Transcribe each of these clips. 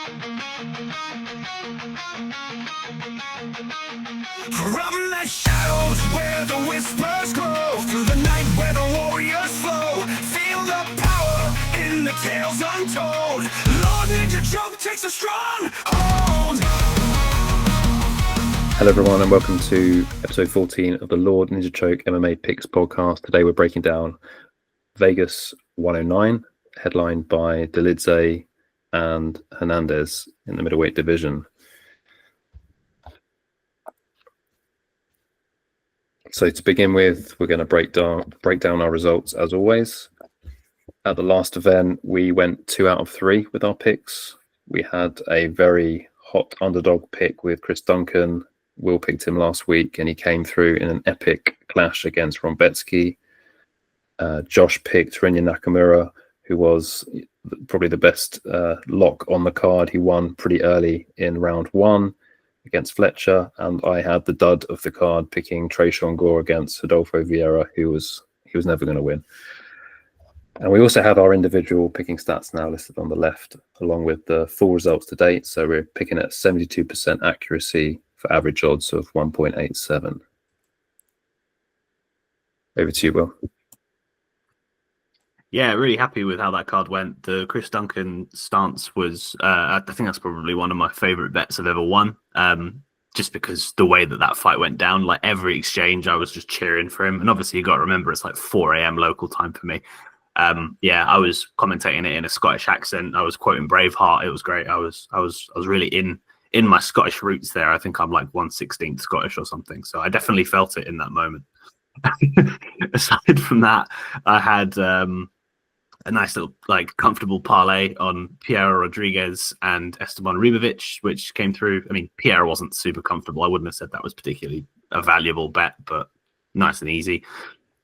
From the shadows where the whispers grow, through the night where the warriors flow, feel the power in the tales untold. Lord Ninja Choke takes a strong hold. Hello everyone and welcome to episode 14 of the Lord Ninja Choke MMA Picks podcast. Today we're breaking down Vegas 109, headlined by Dolidze and Hernandez in the middleweight division. So to begin with, we're going to break down our results as always. At the last event, we went 2 out of 3 with our picks. We had a very hot underdog pick with Chris Duncan. Will picked him last week, and he came through in an epic clash against Hernandez. Josh picked Rinya Nakamura, who was probably the best lock on the card. He won pretty early in round 1 against Fletcher, and I had the dud of the card picking Tresean Gore against Rodolfo Vieira, he was never going to win. And we also have our individual picking stats now listed on the left, along with the full results to date. So we're picking at 72% accuracy for average odds of 1.87. Over to you, Will. Yeah, really happy with how that card went. The Chris Duncan stance was, I think that's probably one of my favorite bets I've ever won. Just because the way that fight went down, like every exchange, I was just cheering for him. And obviously, you got to remember it's like 4 a.m. local time for me. I was commentating it in a Scottish accent. I was quoting Braveheart. It was great. I was really in my Scottish roots there. I think I'm like 1/16 Scottish or something. So I definitely felt it in that moment. Aside from that, I had a nice little comfortable parlay on Piero Rodriguez and Esteban Ribovic, which came through. I mean, Piero wasn't super comfortable. I wouldn't have said that was particularly a valuable bet, but nice and easy.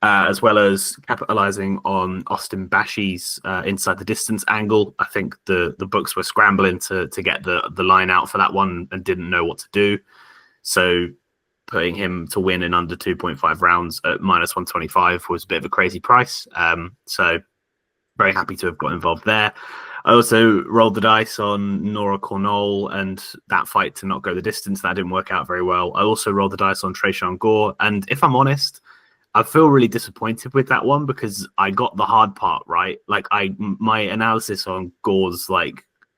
As well as capitalizing on Austin Bashi's inside the distance angle. I think the books were scrambling to get the line out for that one and didn't know what to do. So putting him to win in under 2.5 rounds at -125 was a bit of a crazy price. So very happy to have got involved there. I also rolled the dice on Nora Cornell and that fight to not go the distance. That didn't work out very well. I also rolled the dice on Tresean Gore. And if I'm honest, I feel really disappointed with that one because I got the hard part right. My analysis on Gore's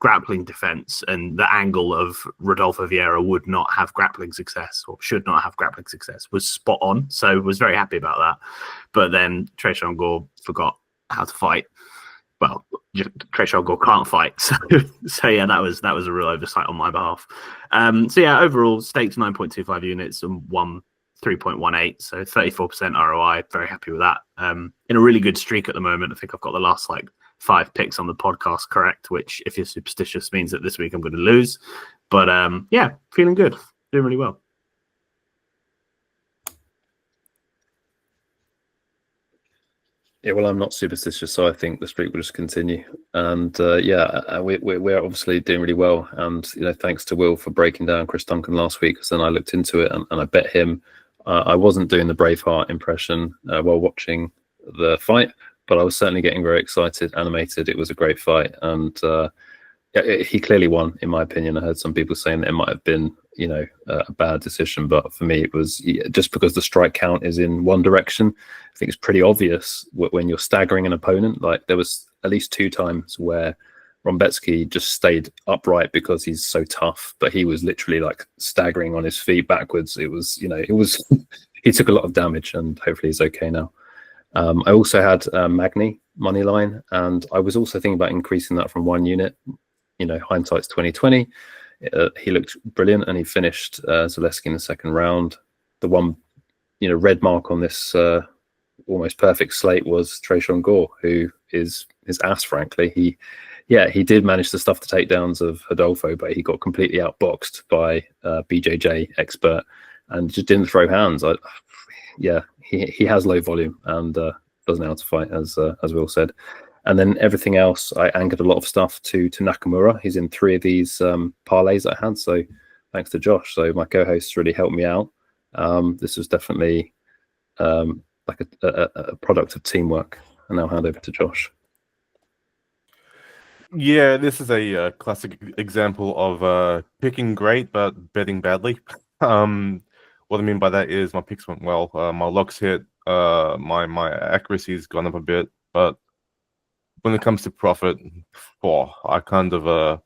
grappling defense and the angle of Rodolfo Vieira would not have grappling success or should not have grappling success was spot on. So was very happy about that. But then Tresean Gore forgot how to fight. Well, Tresean Gore can't fight. So yeah, that was a real oversight on my behalf. Overall staked 9.25 units and won 3.18, so 34% ROI. Very happy with that. In a really good streak at the moment. I think I've got the last 5 picks on the podcast correct, which if you're superstitious means that this week I'm going to lose. But feeling good, doing really well. Yeah, well, I'm not superstitious, so I think the streak will just continue. And we're obviously doing really well. And thanks to Will for breaking down Chris Duncan last week, because then I looked into it and I bet him. I wasn't doing the Braveheart impression while watching the fight, but I was certainly getting very excited, animated. It was a great fight, and he clearly won, in my opinion. I heard some people saying that it might have been, a bad decision, but for me, it was just because the strike count is in one direction. I think it's pretty obvious when you're staggering an opponent. There was at least 2 times where Hernandez just stayed upright because he's so tough, but he was literally staggering on his feet backwards. It was, he took a lot of damage, and hopefully he's okay now. I also had Magny money line, and I was also thinking about increasing that from 1 unit. Hindsight's 2020. He looked brilliant, and he finished Zaleski in the second round. The one, red mark on this almost perfect slate was Tresean Gore, who is his ass, frankly. He did manage to stuff the takedowns of Rodolfo, but he got completely outboxed by BJJ expert and just didn't throw hands. He has low volume and doesn't know how to fight, as Will said. And then everything else, I anchored a lot of stuff to Nakamura. He's in 3 of these parlays I had, so thanks to Josh. So my co-hosts really helped me out. This was definitely a product of teamwork. And now hand over to Josh. Yeah, this is a classic example of picking great but betting badly. What I mean by that is my picks went well. My locks hit. My accuracy's gone up a bit, but when it comes to profit, I kind of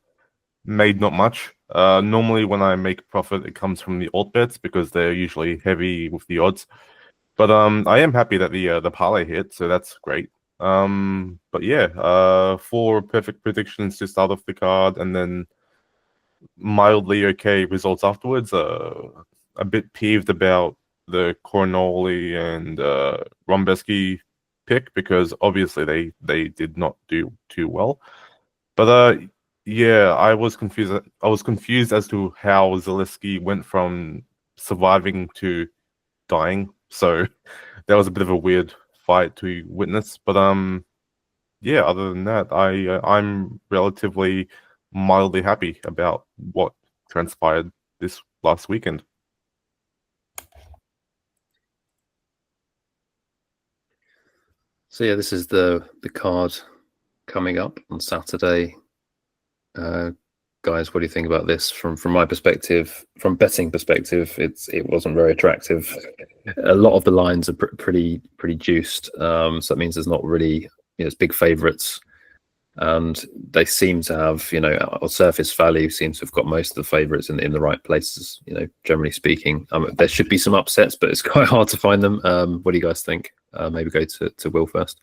made not much. Normally when I make profit, it comes from the alt bets because they're usually heavy with the odds. But I am happy that the parlay hit, so that's great. But yeah, four perfect predictions to start off the card, and then mildly okay results afterwards. A bit peeved about the Cornoli and Rombeski pick because obviously they did not do too well. But yeah, I was confused. I was confused as to how Zaleski went from surviving to dying. So that was a bit of a weird fight to witness. But yeah, other than that, I'm relatively mildly happy about what transpired this last weekend. So yeah, this is the card coming up on Saturday. Guys, what do you think about this? From my perspective, from betting perspective, it wasn't very attractive. A lot of the lines are pretty juiced, so that means there's not really it's big favourites, and they seem to have on surface value seems to have got most of the favourites in the right places. Generally speaking, there should be some upsets, but it's quite hard to find them. What do you guys think? Maybe go to Will first.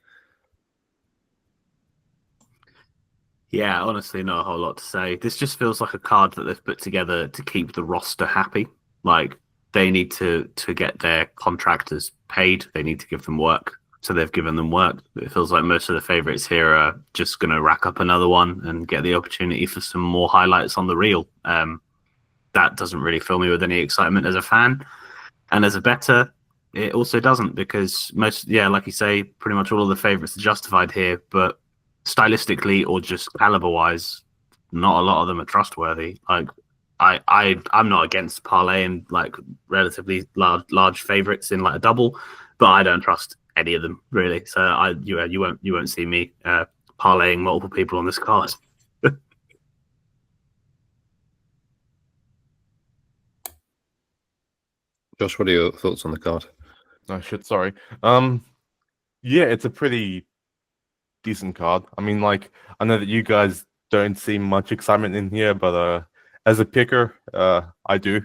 Yeah, honestly, not a whole lot to say. This just feels like a card that they've put together to keep the roster happy. Like they need to get their contractors paid. They need to give them work. So they've given them work. It feels like most of the favorites here are just going to rack up another one and get the opportunity for some more highlights on the reel. That doesn't really fill me with any excitement as a fan. And as a bettor, it also doesn't because like you say, pretty much all of the favorites are justified here, but stylistically or just caliber wise, not a lot of them are trustworthy. Like I'm not against parlaying like relatively large favorites in like a double, but I don't trust any of them really. So you won't see me parlaying multiple people on this card. Josh, what are your thoughts on the card? Oh shit, sorry. Yeah, it's a pretty decent card. I mean, like I know that you guys don't see much excitement in here, but as a picker, I do.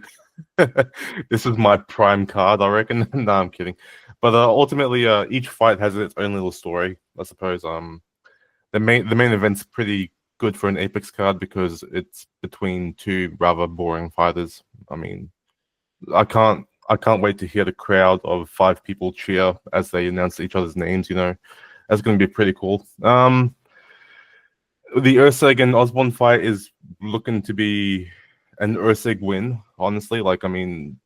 This is my prime card, I reckon. No, I'm kidding. But ultimately, each fight has its own little story, I suppose. The main event's pretty good for an Apex card because it's between two rather boring fighters. I mean, I can't wait to hear the crowd of 5 people cheer as they announce each other's names. That's going to be pretty cool. The Ursig and Osborne fight is looking to be an Ursig win, honestly. Like, I mean,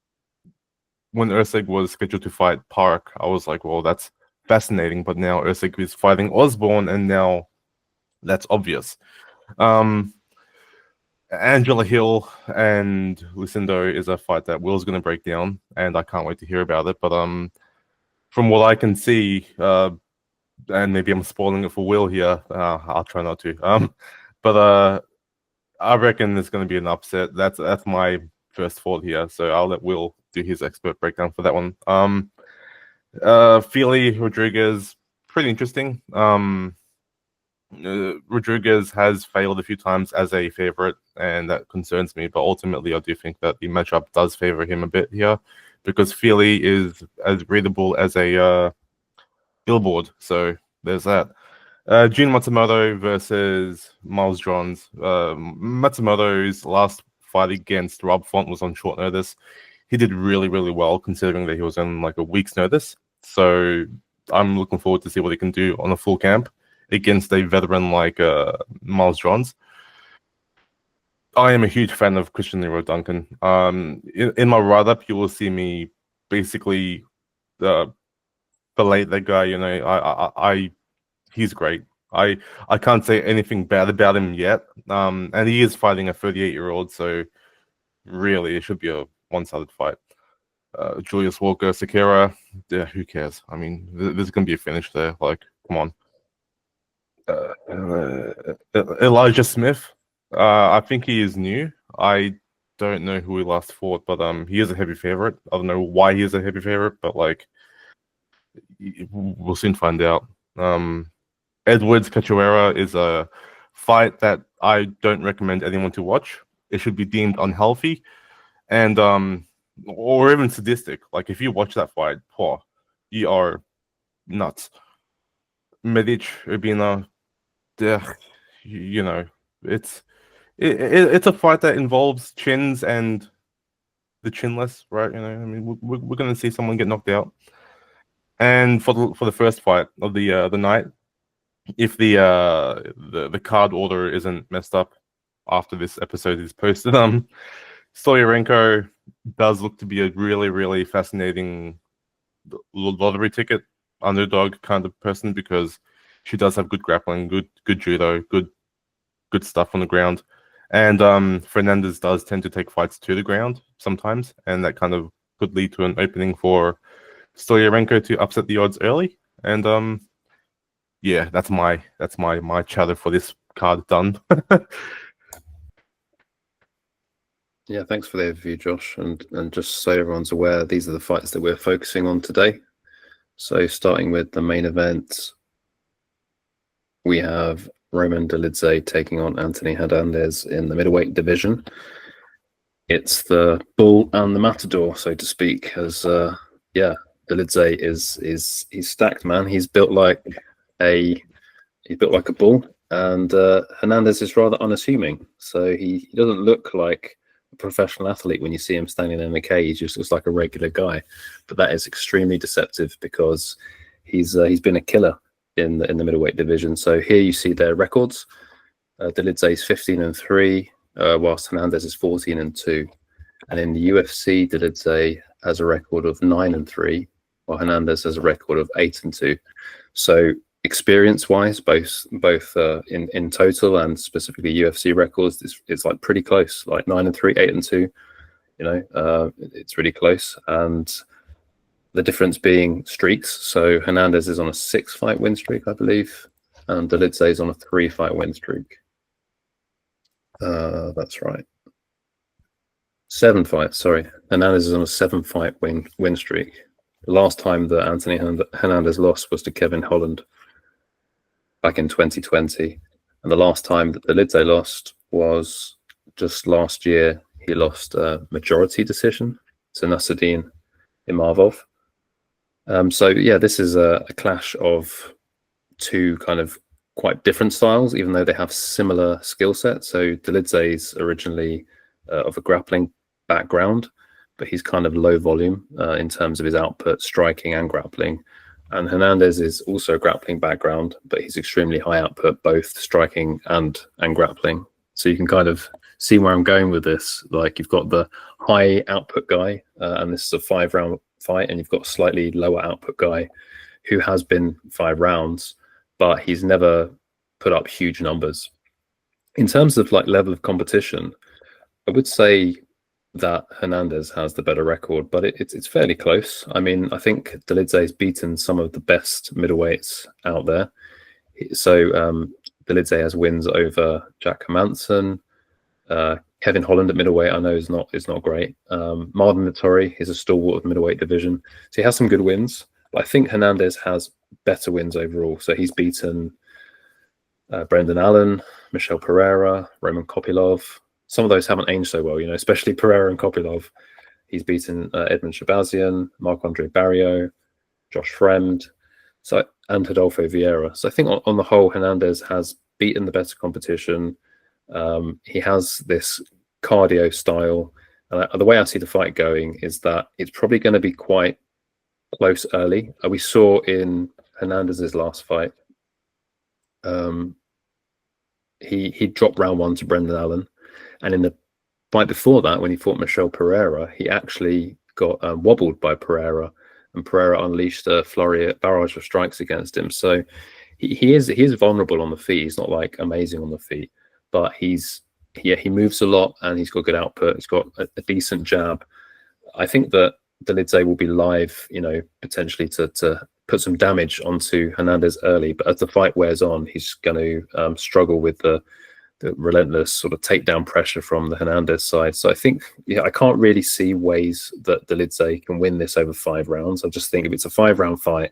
when Ursig was scheduled to fight Park, I was like, well, that's fascinating. But now Ursig is fighting Osborne, and now that's obvious. Angela Hill and Lucindo is a fight that Will's going to break down, and I can't wait to hear about it. But from what I can see, and maybe I'm spoiling it for Will here. I'll try not to. But I reckon there's going to be an upset. That's my first thought here. So I'll let Will do his expert breakdown for that one. Fili Rodriguez, pretty interesting. Rodriguez has failed a few times as a favorite, and that concerns me. But ultimately, I do think that the matchup does favor him a bit here because Fili is as readable as a billboard. So there's that. Jun Matsumoto versus Miles Johns. Matsumoto's last fight against Rob Font was on short notice. He did really, really well considering that he was on like a week's notice. So I'm looking forward to see what he can do on a full camp against a veteran like Miles Johns. I am a huge fan of Christian Leroy Duncan. In my write-up, you will see me basically belate that guy. He's great. I can't say anything bad about him yet. And he is fighting a 38-year-old, so really it should be a one-sided fight. Julius Walker, Sakura, yeah, who cares? I mean, there's gonna be a finish there. Like, come on. Elijah Smith. I think he is new. I don't know who he last fought, but he is a heavy favorite. I don't know why he is a heavy favorite, but like we'll soon find out. Edwards Cachoeira is a fight that I don't recommend anyone to watch. It should be deemed unhealthy, and or even sadistic. Like if you watch that fight, poor, you are nuts. Medic Urbina, you know, it's a fight that involves chins and the chinless, right? You know, I mean, we're gonna see someone get knocked out. And for the first fight of the night, if the card order isn't messed up after this episode is posted, Stoyarenko does look to be a really fascinating lottery ticket underdog kind of person because she does have good grappling, good judo, good stuff on the ground. And Fernandez does tend to take fights to the ground sometimes, and that kind of could lead to an opening for Stoyarenko to upset the odds early. And yeah, that's my chatter for this card done. Yeah, thanks for the overview, Josh. And just so everyone's aware, these are the fights that we're focusing on today. So starting with the main event, we have Roman Dolidze taking on Anthony Hernandez in the middleweight division. It's the bull and the matador, so to speak, as Dolidze is he's stacked, man. He's built like a bull, and Hernandez is rather unassuming. So he doesn't look like a professional athlete when you see him standing in a cage. He just looks like a regular guy. But that is extremely deceptive because he's been a killer in the middleweight division. So here you see their records. Dolidze is 15-3, whilst Hernandez is 14-2. And in the UFC, Dolidze has a record of 9-3, while Hernandez has a record of 8-2. So experience-wise, both in total and specifically UFC records, it's like pretty close, like 9-3, 8-2. You know, it's really close. And the difference being streaks. So Hernandez is on a 6-fight win streak, I believe, and Dolidze is on a 3-fight win streak. That's right. 7 fights, sorry. Hernandez is on a 7-fight win streak. The last time that Anthony Hernandez lost was to Kevin Holland back in 2020. And the last time that Dolidze lost was just last year. He lost a majority decision to Nasruddin Imavov. So yeah, this is a clash of two kind of quite different styles, even though they have similar skill sets. So Dolidze is originally of a grappling background, but he's kind of low volume in terms of his output, striking and grappling. And Hernandez is also a grappling background, but he's extremely high output, both striking and grappling. So you can kind of see where I'm going with this. Like you've got the high output guy, and this is a 5-round fight, and you've got a slightly lower output guy who has been 5 rounds, but he's never put up huge numbers. In terms of like level of competition, I would say that Hernandez has the better record, but it's fairly close. I mean, I think Dolidze has beaten some of the best middleweights out there. So Dolidze has wins over Jack Hermansson, Kevin Holland at middleweight. I know is not great. Marvin Vittori is a stalwart of the middleweight division, so he has some good wins. But I think Hernandez has better wins overall. So he's beaten Brendan Allen, Michel Pereira, Roman Kopylov. Some of those haven't aged so well, you know, especially Pereira and Kopylov. He's beaten Edmund Shabazian, Marc-Andre Barrio, Josh Fremd, and Rodolfo Vieira. So I think on the whole, Hernandez has beaten the better competition. He has this cardio style. The way I see the fight going is that it's probably going to be quite close early. We saw in Hernandez's last fight, he dropped round 1 to Brendan Allen. And in the fight before that, when he fought Michel Pereira, he actually got wobbled by Pereira, and Pereira unleashed a barrage of strikes against him. So he is vulnerable on the feet. He's not like amazing on the feet, but he moves a lot and he's got good output. He's got a decent jab. I think that Dolidze will be live, you know, potentially to put some damage onto Hernandez early, but as the fight wears on, he's going to struggle with the relentless sort of takedown pressure from the Hernandez side. So I think, I can't really see ways that Dolidze can win this over 5 rounds. I just think if it's a 5-round fight,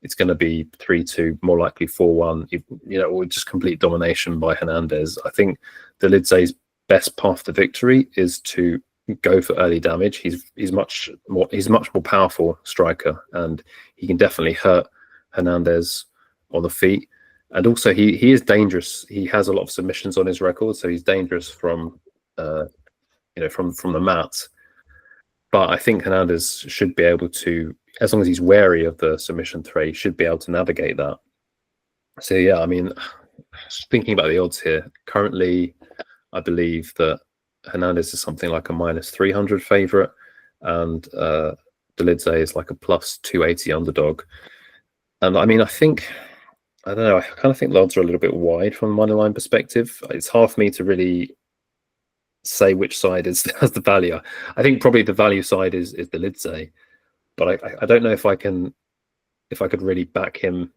it's going to be 3-2, more likely 4-1, or just complete domination by Hernandez. I think Dolidze's best path to victory is to go for early damage. He's much more powerful striker, and he can definitely hurt Hernandez on the feet. And also, he is dangerous. He has a lot of submissions on his record, so he's dangerous from the mat. But I think Hernandez should be able to, as long as he's wary of the submission threat, he should be able to navigate that. So yeah, I mean, thinking about the odds here, currently, I believe that Hernandez is something like a -300 favorite, and Dolidze is like a +280 underdog. And I mean, I don't know. I kind of think the odds are a little bit wide from a money line perspective. It's hard for me to really say which side has the value. I think probably the value side is Dolidze, but I don't know if I could really back him,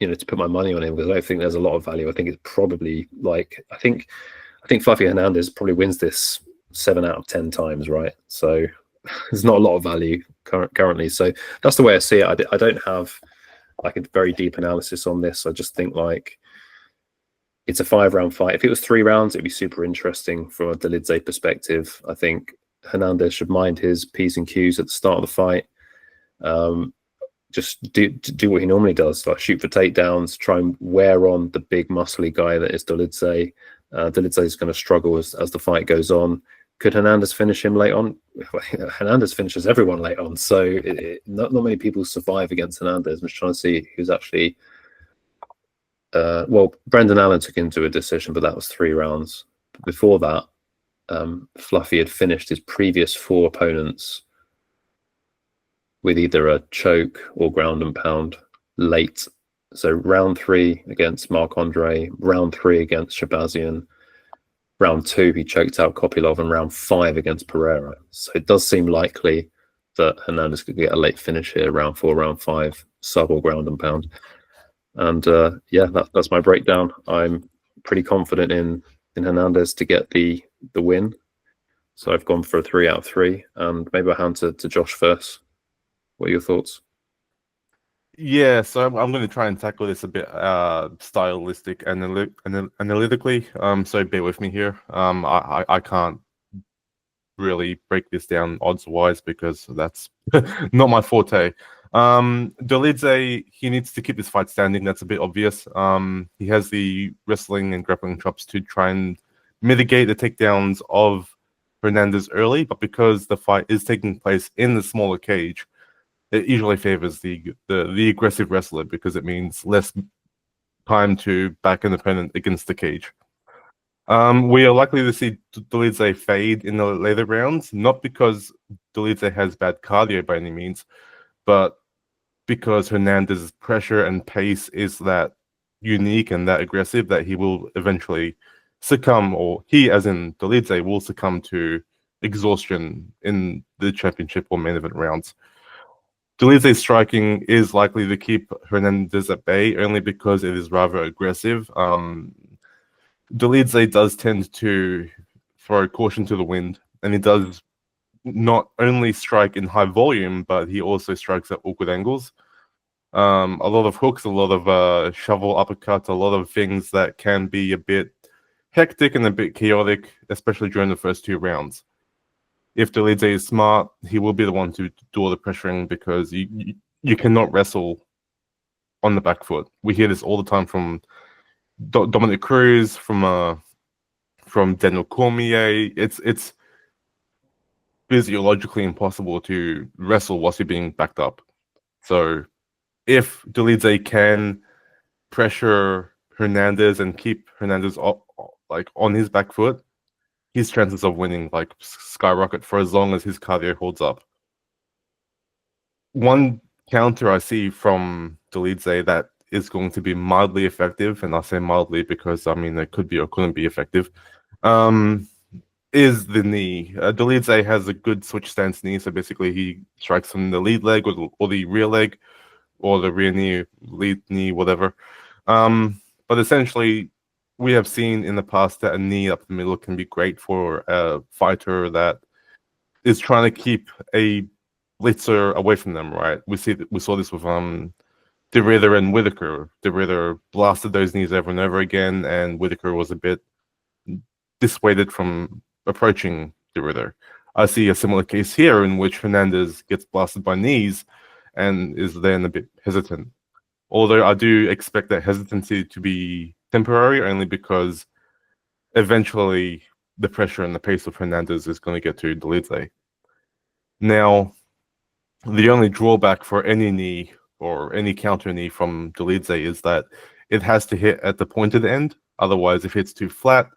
to put my money on him, because I don't think there's a lot of value. I think it's probably I think Fluffy Hernandez probably wins this 7 out of 10 times, right? So there's not a lot of value currently. So that's the way I see it. I don't have like a very deep analysis on this. I just think it's a 5-round fight. If it was 3 rounds, it'd be super interesting from a Dolidze perspective. I think Hernandez should mind his P's and Q's at the start of the fight. Just do what he normally does, like shoot for takedowns, try and wear on the big muscly guy that is Dolidze. Dolidze is going to struggle as the fight goes on. Could Hernandez finish him late on? Hernandez finishes everyone late on, so not many people survive against Hernandez. I'm just trying to see who's actually. Brendan Allen took him to a decision, but that was 3 rounds. Before that, Fluffy had finished his previous 4 opponents with either a choke or ground and pound late. So round 3 against Marc-Andre, round 3 against Shabazian, round 2 he choked out Kopylov, and round 5 against Pereira. So it does seem likely that Hernandez could get a late finish here, round 4, round 5, sub or ground and pound. And that's my breakdown. I'm pretty confident in Hernandez to get the win. So I've gone for a 3 out of 3, and maybe I'll hand to Josh first. What are your thoughts? Yeah, so I'm going to try and tackle this a bit stylistic and analytically. So bear with me here. I can't really break this down odds-wise because that's not my forte. Dolidze, he needs to keep this fight standing. That's a bit obvious. He has the wrestling and grappling chops to try and mitigate the takedowns of Hernandez early, but because the fight is taking place in the smaller cage, it usually favors the aggressive wrestler because it means less time to back an opponent against the cage. We are likely to see Dolidze fade in the later rounds, not because Dolidze has bad cardio by any means, but because Hernandez's pressure and pace is that unique and that aggressive that he will eventually succumb, or he, as in Dolidze, will succumb to exhaustion in the championship or main event rounds. Dolidze's striking is likely to keep Hernandez at bay only because it is rather aggressive. Dolidze does tend to throw caution to the wind, and he does not only strike in high volume, but he also strikes at awkward angles. A lot of hooks, a lot of shovel uppercuts, a lot of things that can be a bit hectic and a bit chaotic, especially during the first 2 rounds. If Dolidze is smart, he will be the one to do all the pressuring because you cannot wrestle on the back foot. We hear this all the time from Dominic Cruz, from Daniel Cormier. It's physiologically impossible to wrestle whilst you're being backed up. So if Dolidze can pressure Hernandez and keep Hernandez on his back foot, his chances of winning skyrocket for as long as his cardio holds up. One counter I see from Dolidze that is going to be mildly effective, and I say mildly because it could be or couldn't be effective, is the knee. Dolidze has a good switch stance knee, so basically he strikes from the lead leg or the rear leg, or the rear knee, lead knee, whatever. But essentially, we have seen in the past that a knee up the middle can be great for a fighter that is trying to keep a blitzer away from them, right? We saw this with De Ridder and Whitaker. De Ridder blasted those knees over and over again, and Whitaker was a bit dissuaded from approaching De Ridder. I see a similar case here in which Hernandez gets blasted by knees and is then a bit hesitant. Although I do expect that hesitancy to be temporary, only because eventually the pressure and the pace of Hernandez is going to get to Dolidze. Now, the only drawback for any knee or any counter knee from Dolidze is that it has to hit at the pointed end. Otherwise, if it's too flat,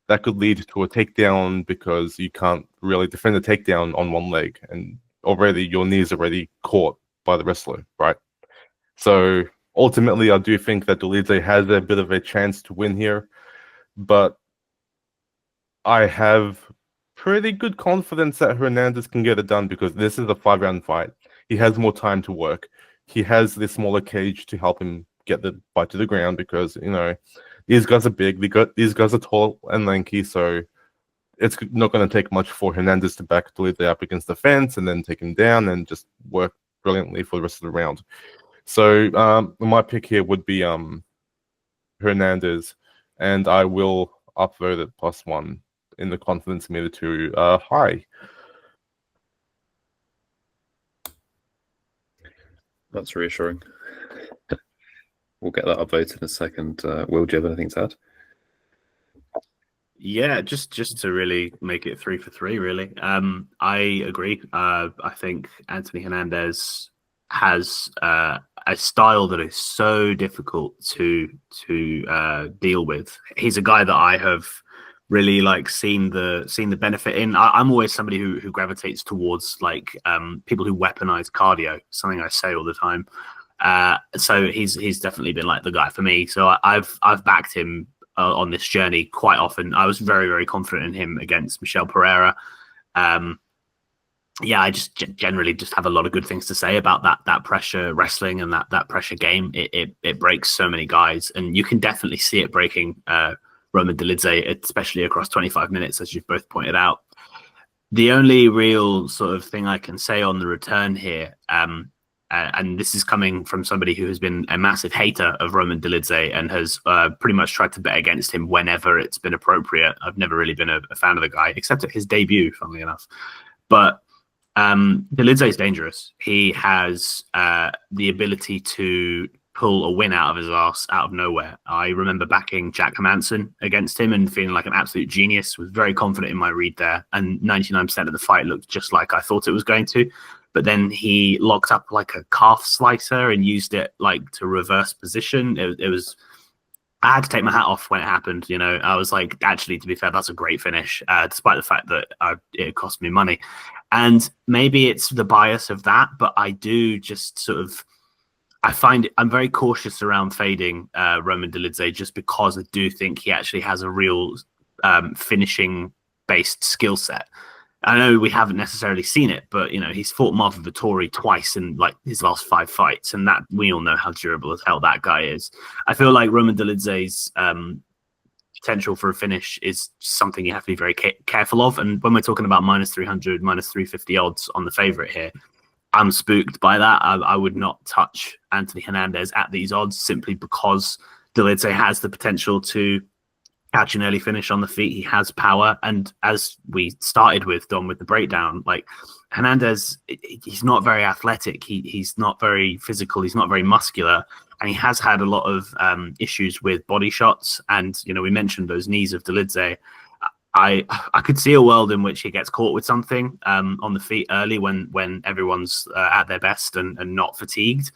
that could lead to a takedown because you can't really defend a takedown on one leg, and already your knee is already caught by the wrestler, right? So ultimately, I do think that Dolidze has a bit of a chance to win here, but I have pretty good confidence that Hernandez can get it done because this is a 5-round fight. He has more time to work. He has this smaller cage to help him get the fight to the ground because, these guys are big. These guys are tall and lanky, so it's not going to take much for Hernandez to back Dolidze up against the fence and then take him down and just work brilliantly for the rest of the round. So my pick here would be Hernandez, and I will upvote it +1 in the confidence meter to high. That's reassuring. We'll get that upvoted in a second. Will, do you have anything to add? Yeah, just to really make it 3 for 3, really. I agree. I think Anthony Hernandez has a style that is so difficult to deal with. He's a guy that I have really seen the benefit in. I'm always somebody who gravitates towards people who weaponize cardio, something I say all the time. So he's definitely been the guy for me. So I've backed him on this journey quite often. I was very, very confident in him against Michel Pereira. I just generally just have a lot of good things to say about that pressure wrestling and that pressure game. It breaks so many guys, and you can definitely see it breaking Roman Dolidze, especially across 25 minutes, as you've both pointed out. The only real sort of thing I can say on the return here, and this is coming from somebody who has been a massive hater of Roman Dolidze and has pretty much tried to bet against him whenever it's been appropriate. I've never really been a fan of the guy, except at his debut, funnily enough. But Dolidze is dangerous. He has the ability to pull a win out of his ass out of nowhere. I remember backing Jack Hermanson against him and feeling like an absolute genius, was very confident in my read there, and 99% of the fight looked just like I thought it was going to. But then he locked up like a calf slicer and used it to reverse position. It was, I had to take my hat off when it happened. I was like, actually, to be fair, that's a great finish, despite the fact that it cost me money. And maybe it's the bias of that, but I do just I find I'm very cautious around fading Roman Dolidze just because I do think he actually has a real finishing based skill set. I know we haven't necessarily seen it, but he's fought Marvin Vettori twice in his last 5 fights, and that we all know how durable as hell that guy is. I feel like Roman Dolidze's potential for a finish is something you have to be very careful of. And when we're talking about -300, -350 odds on the favorite here, I'm spooked by that. I would not touch Anthony Hernandez at these odds simply because Dolidze has the potential to catch an early finish on the feet. He has power. And as we started with, Dom, with the breakdown, Hernandez, he's not very athletic. He's not very physical. He's not very muscular. And he has had a lot of issues with body shots. And, we mentioned those knees of Dolidze. I could see a world in which he gets caught with something on the feet early when everyone's at their best and not fatigued.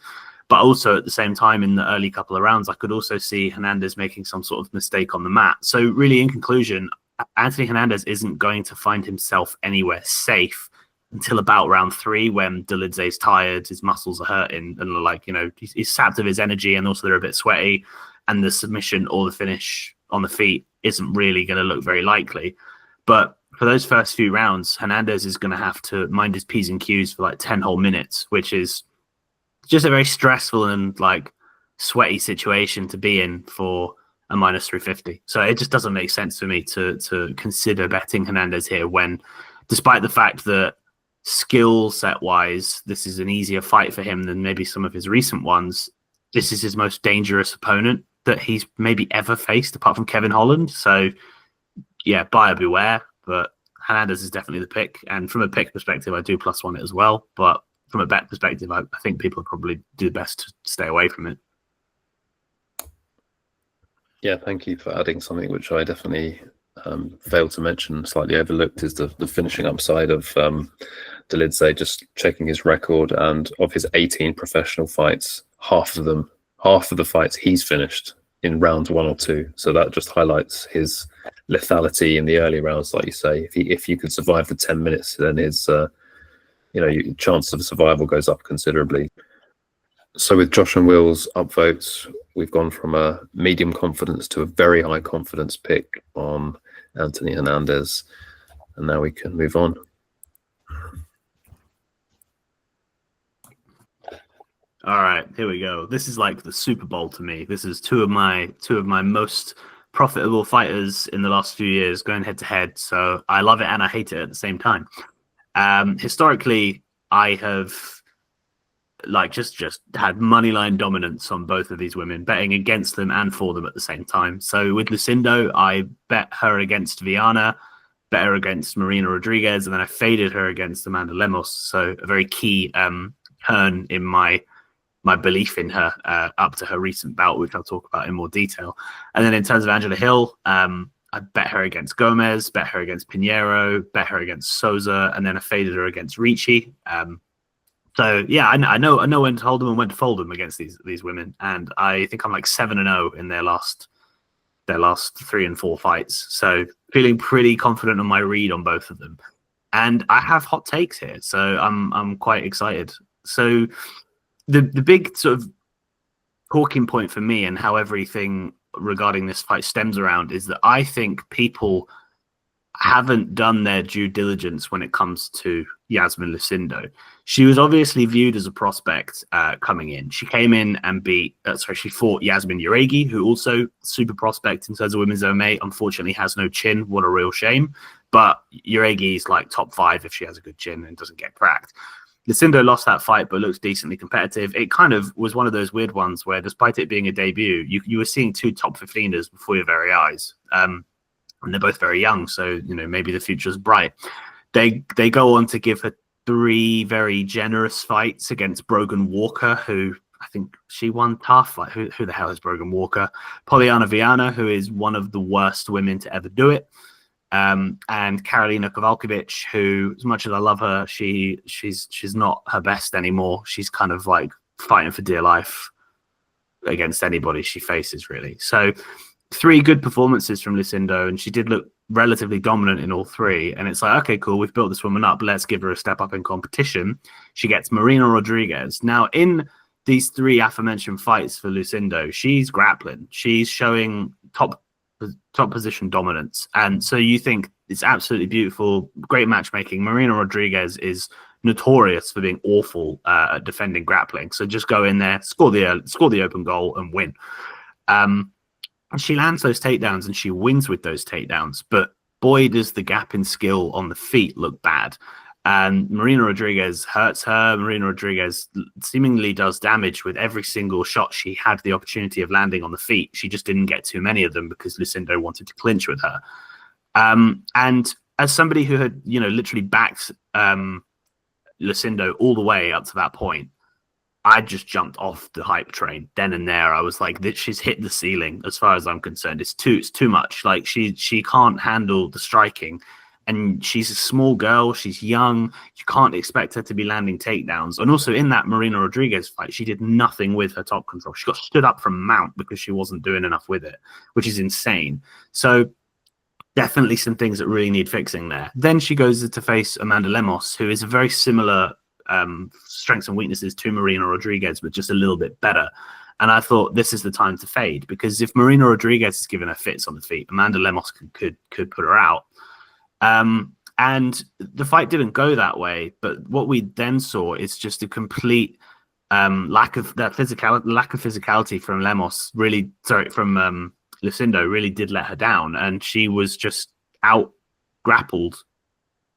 But also at the same time, in the early couple of rounds, I could also see Hernandez making some sort of mistake on the mat. So really, in conclusion, Anthony Hernandez isn't going to find himself anywhere safe until about round 3, when Dolidze's tired, his muscles are hurting, and he's sapped of his energy, and also they're a bit sweaty, and the submission or the finish on the feet isn't really going to look very likely. But for those first few rounds, Hernandez is going to have to mind his P's and Q's for 10 whole minutes, which is just a very stressful and like sweaty situation to be in for a minus 350. So it just doesn't make sense for me to consider betting Hernandez here when, despite the fact that skill set wise, this is an easier fight for him than maybe some of his recent ones. This is his most dangerous opponent that he's maybe ever faced, apart from Kevin Holland. So yeah, buyer beware. But Hernandez is definitely the pick. And from a pick perspective, I do +1 it as well. But from a bet perspective, I think people probably do best to stay away from it. Yeah, thank you for adding something which I definitely failed to mention, slightly overlooked, is the finishing upside of Dolidze. Just checking his record, and of his 18 professional fights, half of the fights he's finished in rounds 1 or 2. So that just highlights his lethality in the early rounds, like you say. If you could survive the 10 minutes, then his your chance of survival goes up considerably. So with Josh and Will's upvotes, we've gone from a medium confidence to a very high confidence pick on Anthony Hernandez. And now we can move on. All right, here we go. This is like the Super Bowl to me. This is two of my most profitable fighters in the last few years going head to head. So I love it and I hate it at the same time. Historically, I have just had moneyline dominance on both of these women, betting against them and for them at the same time. So with Lucindo, I bet her against Viana, bet her against Marina Rodriguez, and then I faded her against Amanda Lemos. So a very key turn in my belief in her up to her recent bout, which I'll talk about in more detail. And then in terms of Angela Hill, I bet her against Gomez, bet her against Pinheiro, bet her against Souza, and then I faded her against Ricci. So yeah, I know when to hold them and when to fold them against these women, and I think I'm like 7-0 in their last 3 and 4 fights. So feeling pretty confident on my read on both of them, and I have hot takes here, so I'm quite excited. So the big sort of talking point for me and how everything regarding this fight stems around is that I think people haven't done their due diligence when it comes to Iasmin Lucindo. She was obviously viewed as a prospect coming in. She came in and she fought Yasmin Uregi, who also super prospect in terms of women's MMA. Unfortunately, has no chin. What a real shame. But Uregi is like top 5 if she has a good chin and doesn't get cracked. Lucindo lost that fight, but looks decently competitive. It kind of was one of those weird ones where, despite it being a debut, you were seeing 2 top 15ers before your very eyes. And they're both very young, so maybe the future's bright. They go on to give her 3 very generous fights against Brogan Walker, who I think she won tough. Like who the hell is Brogan Walker? Poliana Viana, who is one of the worst women to ever do it, and Karolina Kowalkiewicz, who, as much as I love her, she's not her best anymore. She's kind of like fighting for dear life against anybody she faces, really. So 3 good performances from Lucindo, and she did look relatively dominant in all 3. And it's like, okay, cool, we've built this woman up. Let's give her a step up in competition. She gets Marina Rodriguez. Now, in these 3 aforementioned fights for Lucindo, she's grappling. She's showing top position dominance. And so you think it's absolutely beautiful, great matchmaking. Marina Rodriguez is notorious for being awful at defending grappling. So just go in there, score the open goal, and win. She lands those takedowns and she wins with those takedowns, but boy, does the gap in skill on the feet look bad. And Marina Rodriguez hurts her. Marina Rodriguez seemingly does damage with every single shot she had the opportunity of landing on the feet. She just didn't get too many of them because Lucindo wanted to clinch with her. And as somebody who had, literally backed Lucindo all the way up to that point, I just jumped off the hype train then and there. I was like, she's hit the ceiling as far as I'm concerned. It's too much. Like she can't handle the striking, and she's a small girl. She's young. You can't expect her to be landing takedowns. And also in that Marina Rodriguez fight, she did nothing with her top control. She got stood up from mount because she wasn't doing enough with it, which is insane. So definitely some things that really need fixing there. Then she goes to face Amanda Lemos, who is a very similar strengths and weaknesses to Marina Rodriguez, but just a little bit better. And I thought this is the time to fade, because if Marina Rodriguez is giving her fits on the feet, Amanda Lemos could put her out. And the fight didn't go that way, but what we then saw is just a complete lack of physicality from Lucindo really did let her down, and she was just out grappled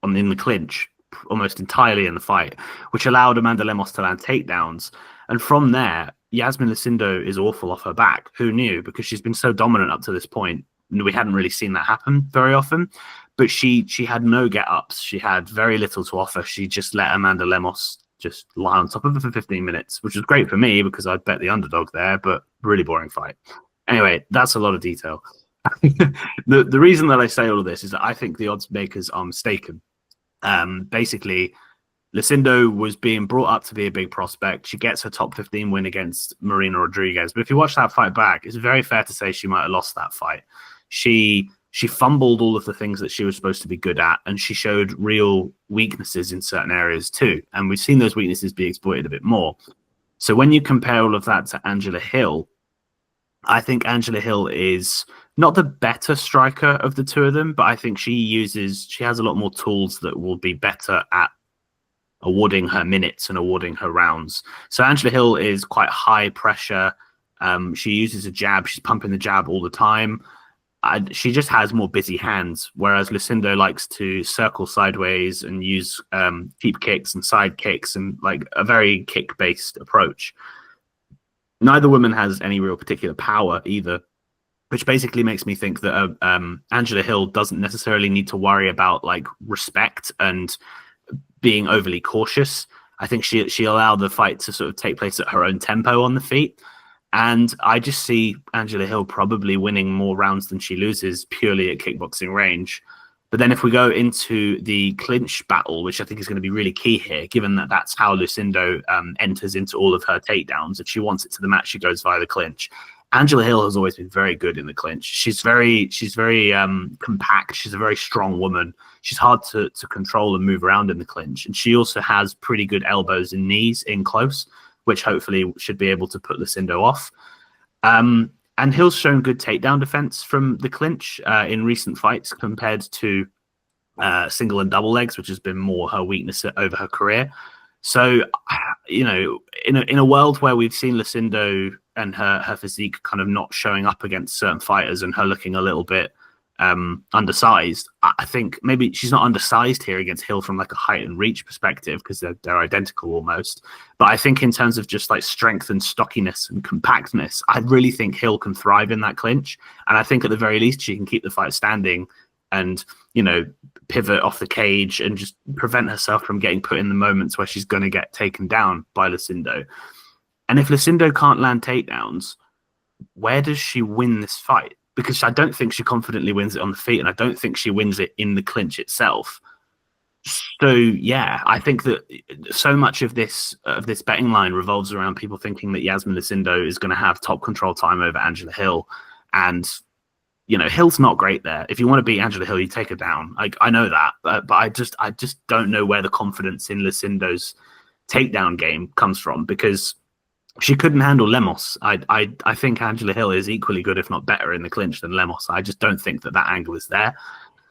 in the clinch almost entirely in the fight, which allowed Amanda Lemos to land takedowns. And from there, Iasmin Lucindo is awful off her back. Who knew? Because she's been so dominant up to this point. We hadn't really seen that happen very often. But she had no get-ups. She had very little to offer. She just let Amanda Lemos just lie on top of her for 15 minutes, which was great for me because I'd bet the underdog there, but really boring fight. Anyway, that's a lot of detail. The reason that I say all of this is that I think the odds makers are mistaken. Basically, Lucindo was being brought up to be a big prospect. She gets her top 15 win against Marina Rodriguez. But if you watch that fight back, it's very fair to say she might have lost that fight. She fumbled all of the things that she was supposed to be good at, and she showed real weaknesses in certain areas too. And we've seen those weaknesses be exploited a bit more. So when you compare all of that to Angela Hill, I think Angela Hill is not the better striker of the two of them, but I think she has a lot more tools that will be better at awarding her minutes and awarding her rounds. So Angela Hill is quite high pressure. She uses a jab. She's pumping the jab all the time. She just has more busy hands, whereas Lucindo likes to circle sideways and use cheap kicks and side kicks and like a very kick-based approach. Neither woman has any real particular power either, which basically makes me think that Angela Hill doesn't necessarily need to worry about like respect and being overly cautious. I think she'll allow the fight to sort of take place at her own tempo on the feet. And I just see Angela Hill probably winning more rounds than she loses purely at kickboxing range. But then if we go into the clinch battle, which I think is going to be really key here, given that that's how Lucindo enters into all of her takedowns. If she wants it to the match, she goes via the clinch. Angela Hill has always been very good in the clinch. She's very compact. She's a very strong woman. She's hard to control and move around in the clinch. And she also has pretty good elbows and knees in close, which hopefully should be able to put Lucindo off. And Hill's shown good takedown defense from the clinch in recent fights compared to single and double legs, which has been more her weakness over her career. So, you know, in a world where we've seen Lucindo and her physique kind of not showing up against certain fighters and her looking a little bit undersized, I think maybe she's not undersized here against Hill from like a height and reach perspective because they're identical almost. But I think in terms of just like strength and stockiness and compactness, I really think Hill can thrive in that clinch. And I think at the very least she can keep the fight standing and, you know, pivot off the cage and just prevent herself from getting put in the moments where she's going to get taken down by Lucindo. And if Lucindo can't land takedowns, where does she win this fight? Because I don't think she confidently wins it on the feet, and I don't think she wins it in the clinch itself. So yeah, I think that so much of this betting line revolves around people thinking that Iasmin Lucindo is going to have top control time over Angela Hill, and you know Hill's not great there. If you want to beat Angela Hill, you take her down. I know that, but I just don't know where the confidence in Lucindo's takedown game comes from because she couldn't handle Lemos. I think Angela Hill is equally good, if not better, in the clinch than Lemos. I just don't think that angle is there.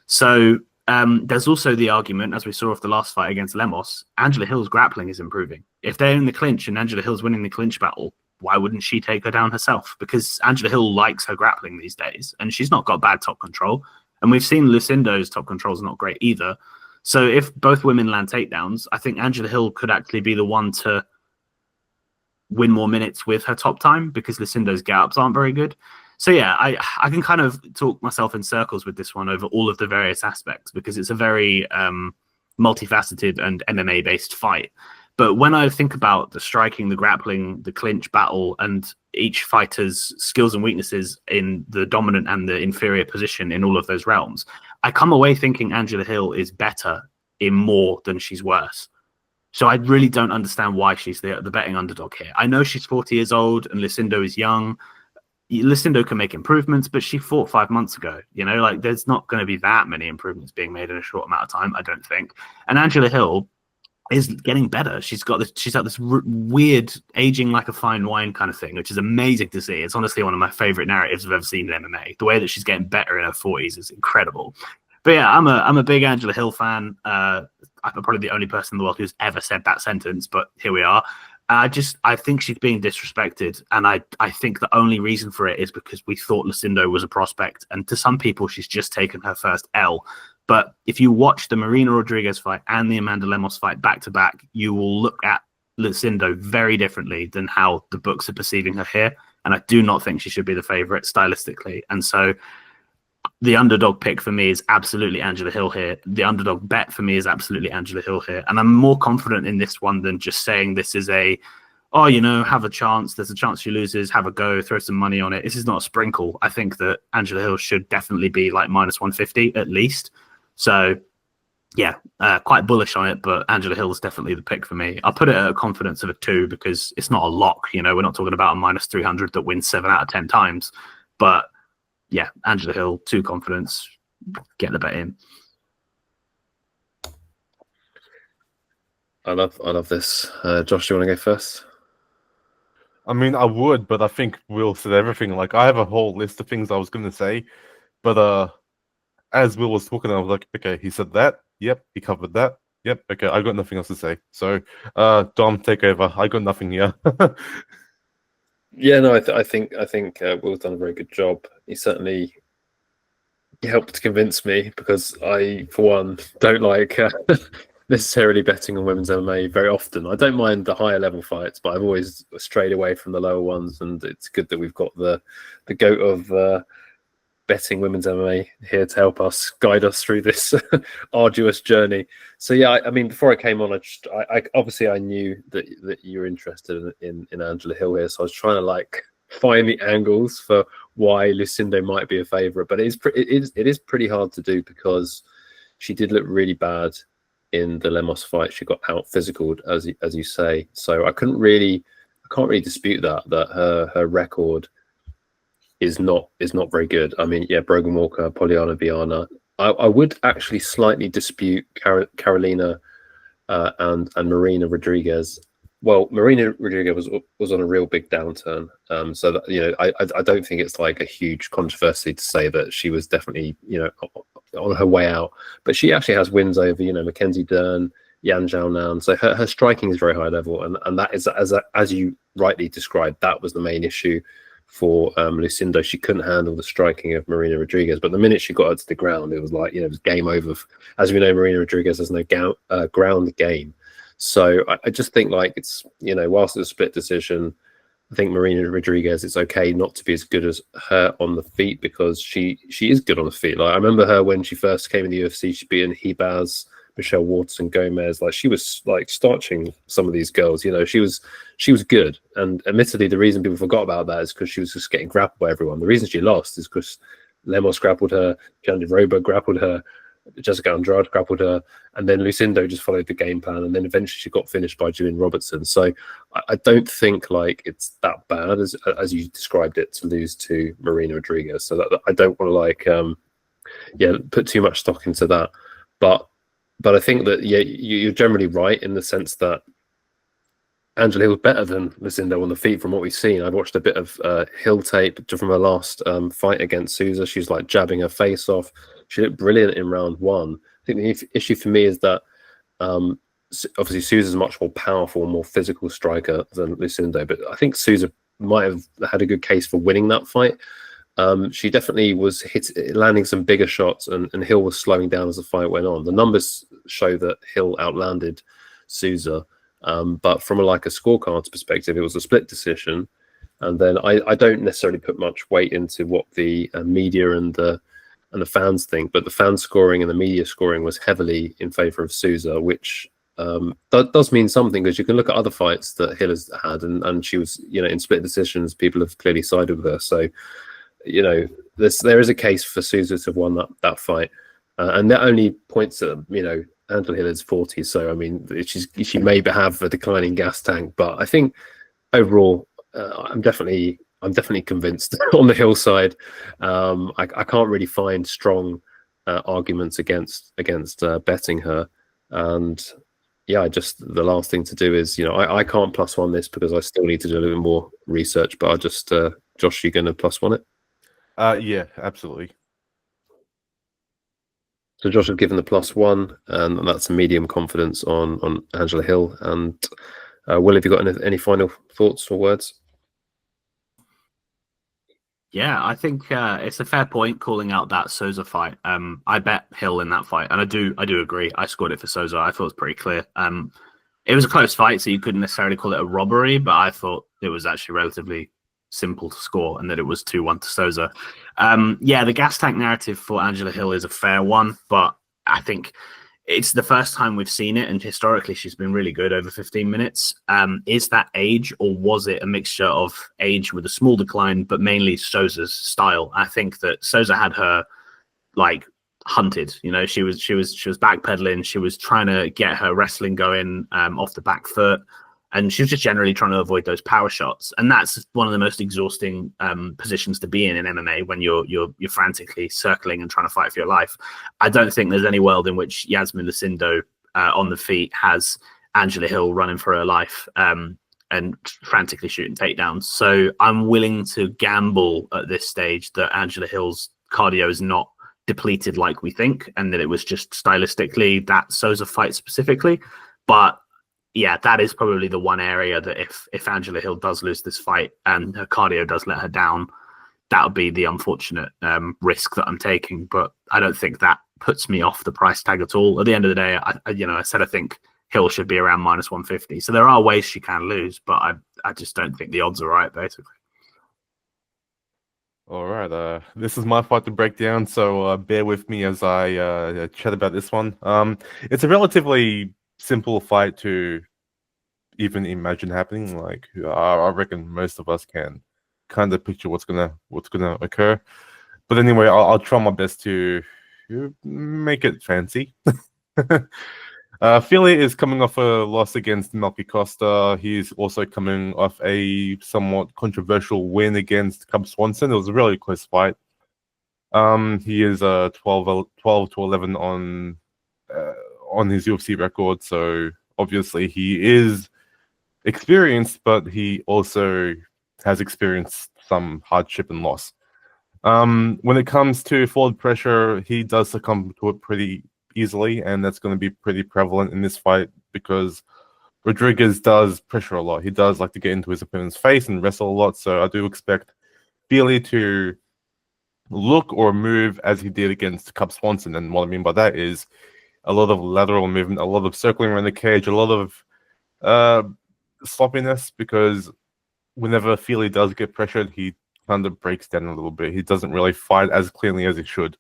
So there's also the argument, as we saw off the last fight against Lemos, Angela Hill's grappling is improving. If they're in the clinch and Angela Hill's winning the clinch battle, why wouldn't she take her down herself? Because Angela Hill likes her grappling these days, and she's not got bad top control. And we've seen Lucindo's top control is not great either. So if both women land takedowns, I think Angela Hill could actually be the one to win more minutes with her top time because Lucindo's get-ups aren't very good. So yeah, I can kind of talk myself in circles with this one over all of the various aspects because it's a very multifaceted and MMA-based fight. But when I think about the striking, the grappling, the clinch battle, and each fighter's skills and weaknesses in the dominant and the inferior position in all of those realms, I come away thinking Angela Hill is better in more than she's worse. So I really don't understand why she's the betting underdog here. I know she's 40 years old and Lucindo is young. Lucindo can make improvements, but she fought 5 months ago. You know, like there's not going to be that many improvements being made in a short amount of time, I don't think. And Angela Hill is getting better. She's got this weird aging like a fine wine kind of thing, which is amazing to see. It's honestly one of my favorite narratives I've ever seen in MMA. The way that she's getting better in her 40s is incredible. But yeah, I'm a big Angela Hill fan. I'm probably the only person in the world who's ever said that sentence, but here we are. I think she's being disrespected, and I think the only reason for it is because we thought Lucindo was a prospect, and to some people she's just taken her first L. But if you watch the Marina Rodriguez fight and the Amanda Lemos fight back to back, you will look at Lucindo very differently than how the books are perceiving her here, and I do not think she should be the favorite stylistically. And so the underdog pick for me is absolutely Angela Hill here. The underdog bet for me is absolutely Angela Hill here. And I'm more confident in this one than just saying this is have a chance. There's a chance she loses, have a go, throw some money on it. This is not a sprinkle. I think that Angela Hill should definitely be like minus 150 at least. So yeah, quite bullish on it, but Angela Hill is definitely the pick for me. I'll put it at a confidence of a 2 because it's not a lock. We're not talking about a minus 300 that wins 7 out of 10 times. But yeah, Angela Hill, 2 confidence, get the bet in. I love this. Josh, do you want to go first? I mean, I would, but I think Will said everything. Like, I have a whole list of things I was going to say, but as Will was talking, I was like, okay, he said that. Yep, he covered that. Yep, okay, I got nothing else to say. So, Dom, take over. I got nothing here. Yeah, no, I think Will's done a very good job. He certainly helped convince me because I, for one, don't like necessarily betting on women's MMA very often. I don't mind the higher level fights, but I've always strayed away from the lower ones. And it's good that we've got the goat of betting women's MMA here to help us guide us through this arduous journey. So yeah, I mean, before I came on, I obviously I knew that you were interested in Angela Hill here, so I was trying to like find the angles for why Lucindo might be a favorite, but it is pretty hard to do because she did look really bad in the Lemos fight. She got out physicaled, as you say. So I can't really dispute that her record is not very good. I mean, yeah, Brogan Walker, Poliana Viana. I would actually slightly dispute Carolina and Marina Rodriguez. Well, Marina Rodriguez was on a real big downturn. So that, I don't think it's like a huge controversy to say that she was definitely, on her way out. But she actually has wins over, Mackenzie Dern, Yan Zhaonan. So her striking is very high level, and that is as you rightly described, that was the main issue for Lucindo. She couldn't handle the striking of Marina Rodriguez, but the minute she got her to the ground, it was like, it was game over. As we know, Marina Rodriguez has no ground game. So I just think like it's, whilst it's a split decision, I think Marina Rodriguez, it's okay not to be as good as her on the feet because she is good on the feet. Like I remember her when she first came in the UFC, she beat Hebaz, Michelle Waterson, Gomez. Like she was like starching some of these girls. She was good. And admittedly, the reason people forgot about that is because she was just getting grappled by everyone. The reason she lost is because Lemos grappled her, Jandiroba grappled her, Jessica Andrade grappled her, and then Lucindo just followed the game plan, and then eventually she got finished by Julian Robertson. So I don't think like it's that bad as you described it to lose to Marina Rodriguez. So that I don't want to like put too much stock into that, but I think that you're generally right in the sense that Angela Hill was better than Lucindo on the feet from what we've seen. I've watched a bit of Hill tape from her last fight against Souza. She was like jabbing her face off. She looked brilliant in round 1. I think the issue for me is that obviously Souza's a much more powerful, more physical striker than Lucindo, but I think Souza might have had a good case for winning that fight. She definitely was landing some bigger shots, and Hill was slowing down as the fight went on. The numbers show that Hill outlanded Souza, but from a scorecards perspective, it was a split decision. And then I don't necessarily put much weight into what the media and the fans think, but the fan scoring and the media scoring was heavily in favor of Souza, which that does mean something because you can look at other fights that Hill has had, and she was, in split decisions, people have clearly sided with her. So, there is a case for Souza to have won that fight, and that only points at Angela Hill is 40, so I mean she may have a declining gas tank, but I think overall I'm definitely convinced on the Hill side. I can't really find strong arguments against betting her, and the last thing to do is I can't +1 this because I still need to do a little bit more research, but I just Josh, you going to +1 it? Yeah, absolutely. So Josh has given the +1, and that's a medium confidence on Angela Hill. And Will, have you got any final thoughts or words? Yeah, I think it's a fair point calling out that Souza fight. I bet Hill in that fight, and I do agree. I scored it for Souza. I thought it was pretty clear. It was a close fight, so you couldn't necessarily call it a robbery, but I thought it was actually relatively simple to score, and that it was 2-1 to Souza. Yeah, the gas tank narrative for Angela Hill is a fair one, but I think it's the first time we've seen it, and historically she's been really good over 15 minutes. Is that age, or was it a mixture of age with a small decline, but mainly Souza's style? I think that Souza had her like hunted. You know, she was backpedaling. She was trying to get her wrestling going off the back foot, and she was just generally trying to avoid those power shots. And that's one of the most exhausting positions to be in MMA when you're frantically circling and trying to fight for your life. I don't think there's any world in which Iasmin Lucindo on the feet has Angela Hill running for her life and frantically shooting takedowns. So I'm willing to gamble at this stage that Angela Hill's cardio is not depleted like we think, and that it was just stylistically that Souza fight specifically. But yeah, that is probably the one area that if Angela Hill does lose this fight and her cardio does let her down, that would be the unfortunate risk that I'm taking. But I don't think that puts me off the price tag at all. At the end of the day, I said I think Hill should be around -150. So there are ways she can lose, but I just don't think the odds are right, basically. All right, this is my fight to break down, so bear with me as I chat about this one. It's a relatively simple fight to even imagine happening. Like I reckon most of us can kind of picture what's gonna occur. But anyway, I'll try my best to make it fancy. Fili is coming off a loss against Malky Costa. He's also coming off a somewhat controversial win against Cub Swanson. It was a really close fight. He is 12-11 on his UFC record, so obviously he is experienced, but he also has experienced some hardship and loss. When it comes to forward pressure, he does succumb to it pretty easily, and that's going to be pretty prevalent in this fight because Rodriguez does pressure a lot. He does like to get into his opponent's face and wrestle a lot, so I do expect Fili to look or move as he did against Cub Swanson. And what I mean by that is a lot of lateral movement, a lot of circling around the cage, a lot of sloppiness, because whenever Fili does get pressured, he kind of breaks down a little bit. He doesn't really fight as cleanly as he should.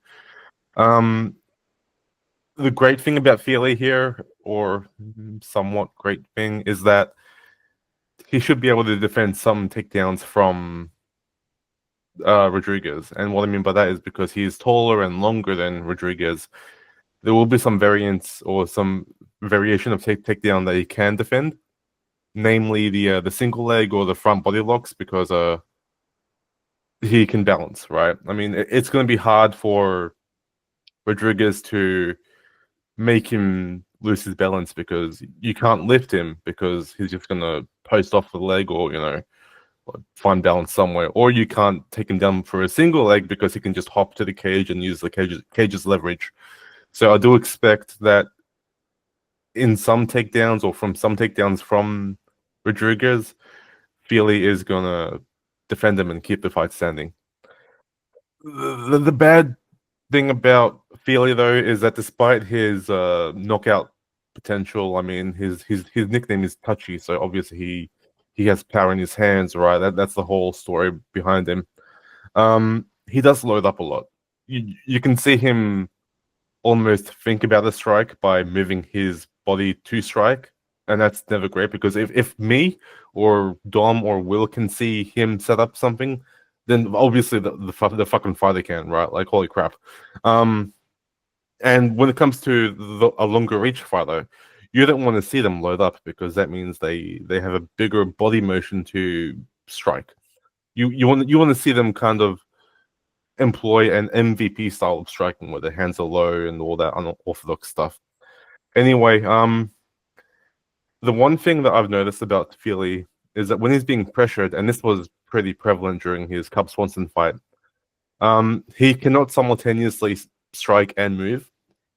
The great thing about Fili here, or somewhat great thing, is that he should be able to defend some takedowns from Rodriguez. And what I mean by that is because he is taller and longer than Rodriguez, there will be some variance or some variation of takedown that he can defend, namely the single leg or the front body locks, because he can balance, right? I mean, it's going to be hard for Rodriguez to make him lose his balance because you can't lift him because he's just going to post off the leg or, find balance somewhere. Or you can't take him down for a single leg because he can just hop to the cage and use the cage's leverage. So I do expect that in some takedowns or from some takedowns from Rodriguez, Fili is going to defend him and keep the fight standing. The bad thing about Fili, though, is that despite his knockout potential, I mean, his nickname is Touchy, so obviously he has power in his hands, right? That's the whole story behind him. He does load up a lot. You can see him almost think about a strike by moving his body to strike, and that's never great because if me or Dom or Will can see him set up something, then obviously the fucking fighter can, right? Like, holy crap. And when it comes to a longer reach fighter, you don't want to see them load up because that means they have a bigger body motion to strike. You want to see them kind of employ an MVP style of striking where their hands are low and all that unorthodox stuff. Anyway, the one thing that I've noticed about Fili is that when he's being pressured, and this was pretty prevalent during his Cub Swanson fight, he cannot simultaneously strike and move.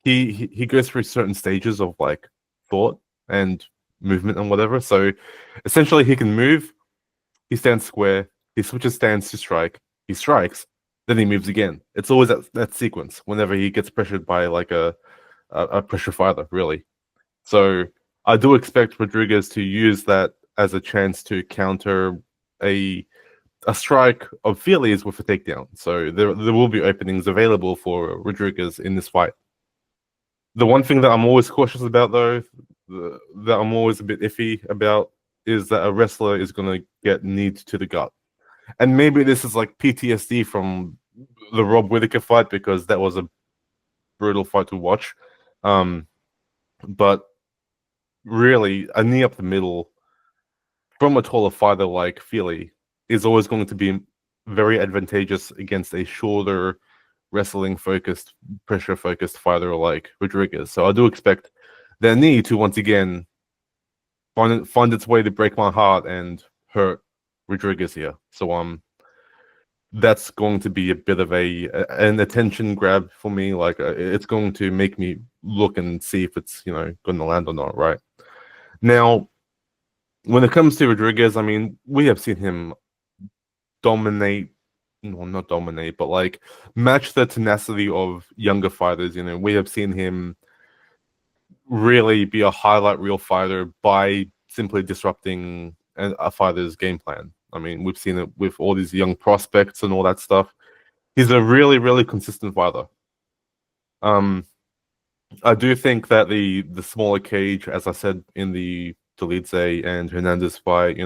He goes through certain stages of like thought and movement and whatever. So essentially, he can move, he stands square, he switches stance to strike, he strikes, then he moves again. It's always that sequence whenever he gets pressured by like a pressure fighter, really. So I do expect Rodriguez to use that as a chance to counter a strike of Fili's with a takedown. So there will be openings available for Rodriguez in this fight. The one thing that I'm always cautious about, though, that I'm always a bit iffy about, is that a wrestler is going to get kneed to the gut. And maybe this is like PTSD from the Rob Whittaker fight, because that was a brutal fight to watch. But really, a knee up the middle from a taller fighter like Fili is always going to be very advantageous against a shorter, wrestling-focused, pressure-focused fighter like Rodriguez. So I do expect their knee to once again find its way to break my heart and hurt Rodriguez here. So that's going to be a bit of an attention grab for me. Like it's going to make me look and see if it's going to land or not. Right now, when it comes to Rodriguez, I mean, we have seen him dominate. No, not dominate, but like match the tenacity of younger fighters. We have seen him really be a highlight reel fighter by simply disrupting a fighter's game plan. I mean, we've seen it with all these young prospects and all that stuff. He's a really, really consistent fighter. I do think that the smaller cage, as I said in the Dolidze and Hernandez fight,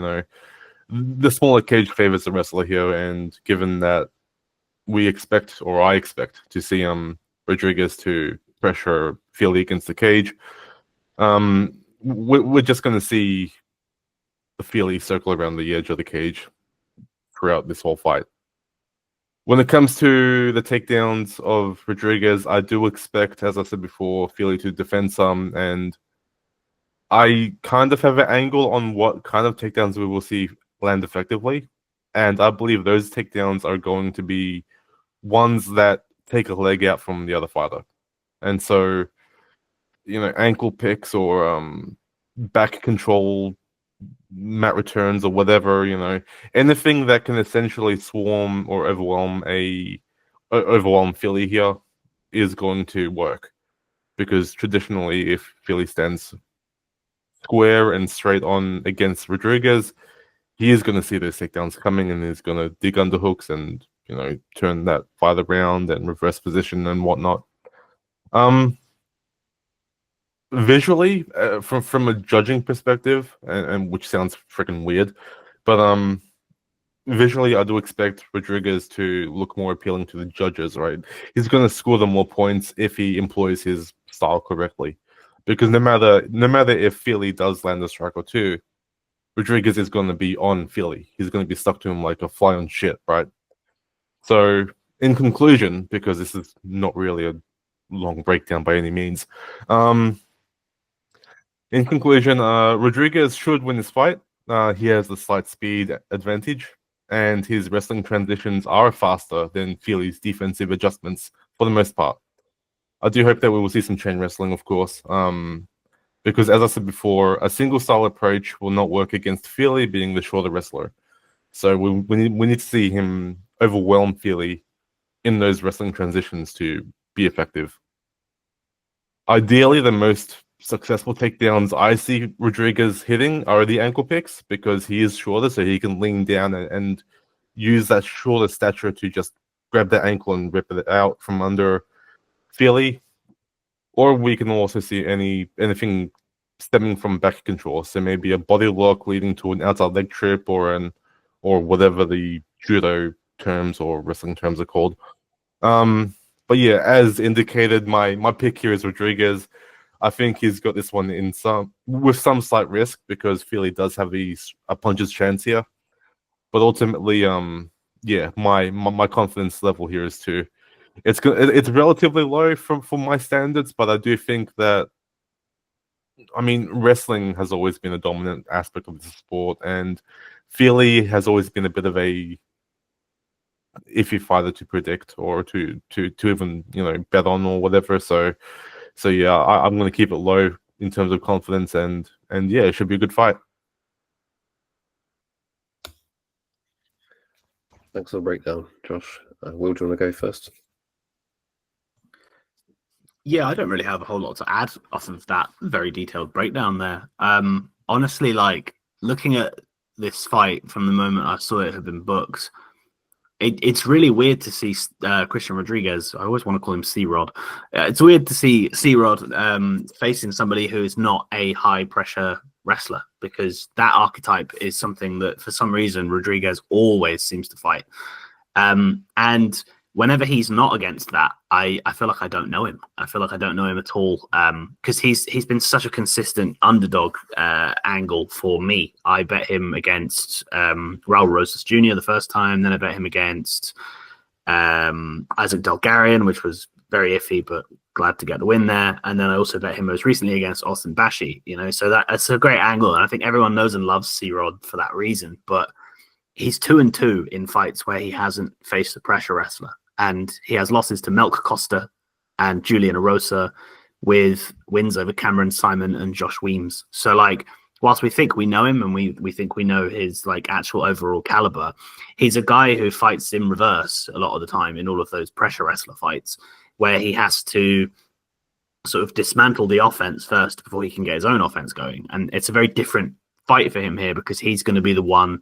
the smaller cage favors the wrestler here, and given that we expect, or I expect, to see Rodriguez to pressure Fili against the cage, we're just going to see the Fili circle around the edge of the cage throughout this whole fight. When it comes to the takedowns of Rodriguez, I do expect, as I said before, Fili to defend some, and I kind of have an angle on what kind of takedowns we will see land effectively, and I believe those takedowns are going to be ones that take a leg out from the other fighter. And so, ankle picks or back control, mat returns, or whatever, anything that can essentially swarm or overwhelm Fili here is going to work, because traditionally, if Fili stands square and straight on against Rodriguez, he is going to see those takedowns coming, and he's going to dig underhooks and turn that fight around and reverse position and whatnot. Visually, from a judging perspective, and which sounds freaking weird, but visually, I do expect Rodriguez to look more appealing to the judges. Right, he's going to score them more points if he employs his style correctly, because no matter if Fili does land a strike or two, Rodriguez is going to be on Fili. He's going to be stuck to him like a fly on shit, right? So, in conclusion, because this is not really a long breakdown by any means, in conclusion, Rodriguez should win this fight. He has the slight speed advantage, and his wrestling transitions are faster than Fili's defensive adjustments for the most part. I do hope that we will see some chain wrestling, of course, because, as I said before, a single style approach will not work against Fili being the shorter wrestler. So we need to see him overwhelm Fili in those wrestling transitions to be effective. Ideally, the most successful takedowns I see Rodriguez hitting are the ankle picks, because he is shorter, so he can lean down and use that shorter stature to just grab the ankle and rip it out from under Fili. Or we can also see anything stemming from back control, so maybe a body lock leading to an outside leg trip, or whatever the judo terms or wrestling terms are called. But yeah, as indicated, my pick here is Rodriguez. I think he's got this one with some slight risk, because Fili does have a puncher's chance here. But ultimately, yeah, my confidence level here is it's relatively low for my standards, but I do think that, I mean, wrestling has always been a dominant aspect of the sport, and Fili has always been a bit of a iffy fighter to predict or to even bet on or whatever. So yeah, I'm going to keep it low in terms of confidence, and And yeah, it should be a good fight. Thanks for the breakdown, Josh. Will, do you want to go first? Yeah, I don't really have a whole lot to add off of that very detailed breakdown there. Honestly, like looking at this fight from the moment I saw it had been booked, it's really weird to see Christian Rodriguez. I always want to call him C-Rod. It's weird to see C-Rod facing somebody who is not a high pressure wrestler, because that archetype is something that for some reason Rodriguez always seems to fight. And whenever he's not against that, I feel like I don't know him. I feel like I don't know him at all, because he's been such a consistent underdog angle for me. I bet him against Raul Rosas Jr. the first time, then I bet him against Isaac Delgarian, which was very iffy, but glad to get the win there. And then I also bet him most recently against Austin Bashi. So that's a great angle, and I think everyone knows and loves C-Rod for that reason. But he's 2-2 in fights where he hasn't faced a pressure wrestler. And he has losses to Melk Costa and Julian Erosa, with wins over Cameron Simon and Josh Weems. So, like, whilst we think we know him and we think we know his like actual overall caliber, he's a guy who fights in reverse a lot of the time in all of those pressure wrestler fights, where he has to sort of dismantle the offense first before he can get his own offense going. And it's a very different fight for him here, because he's going to be the one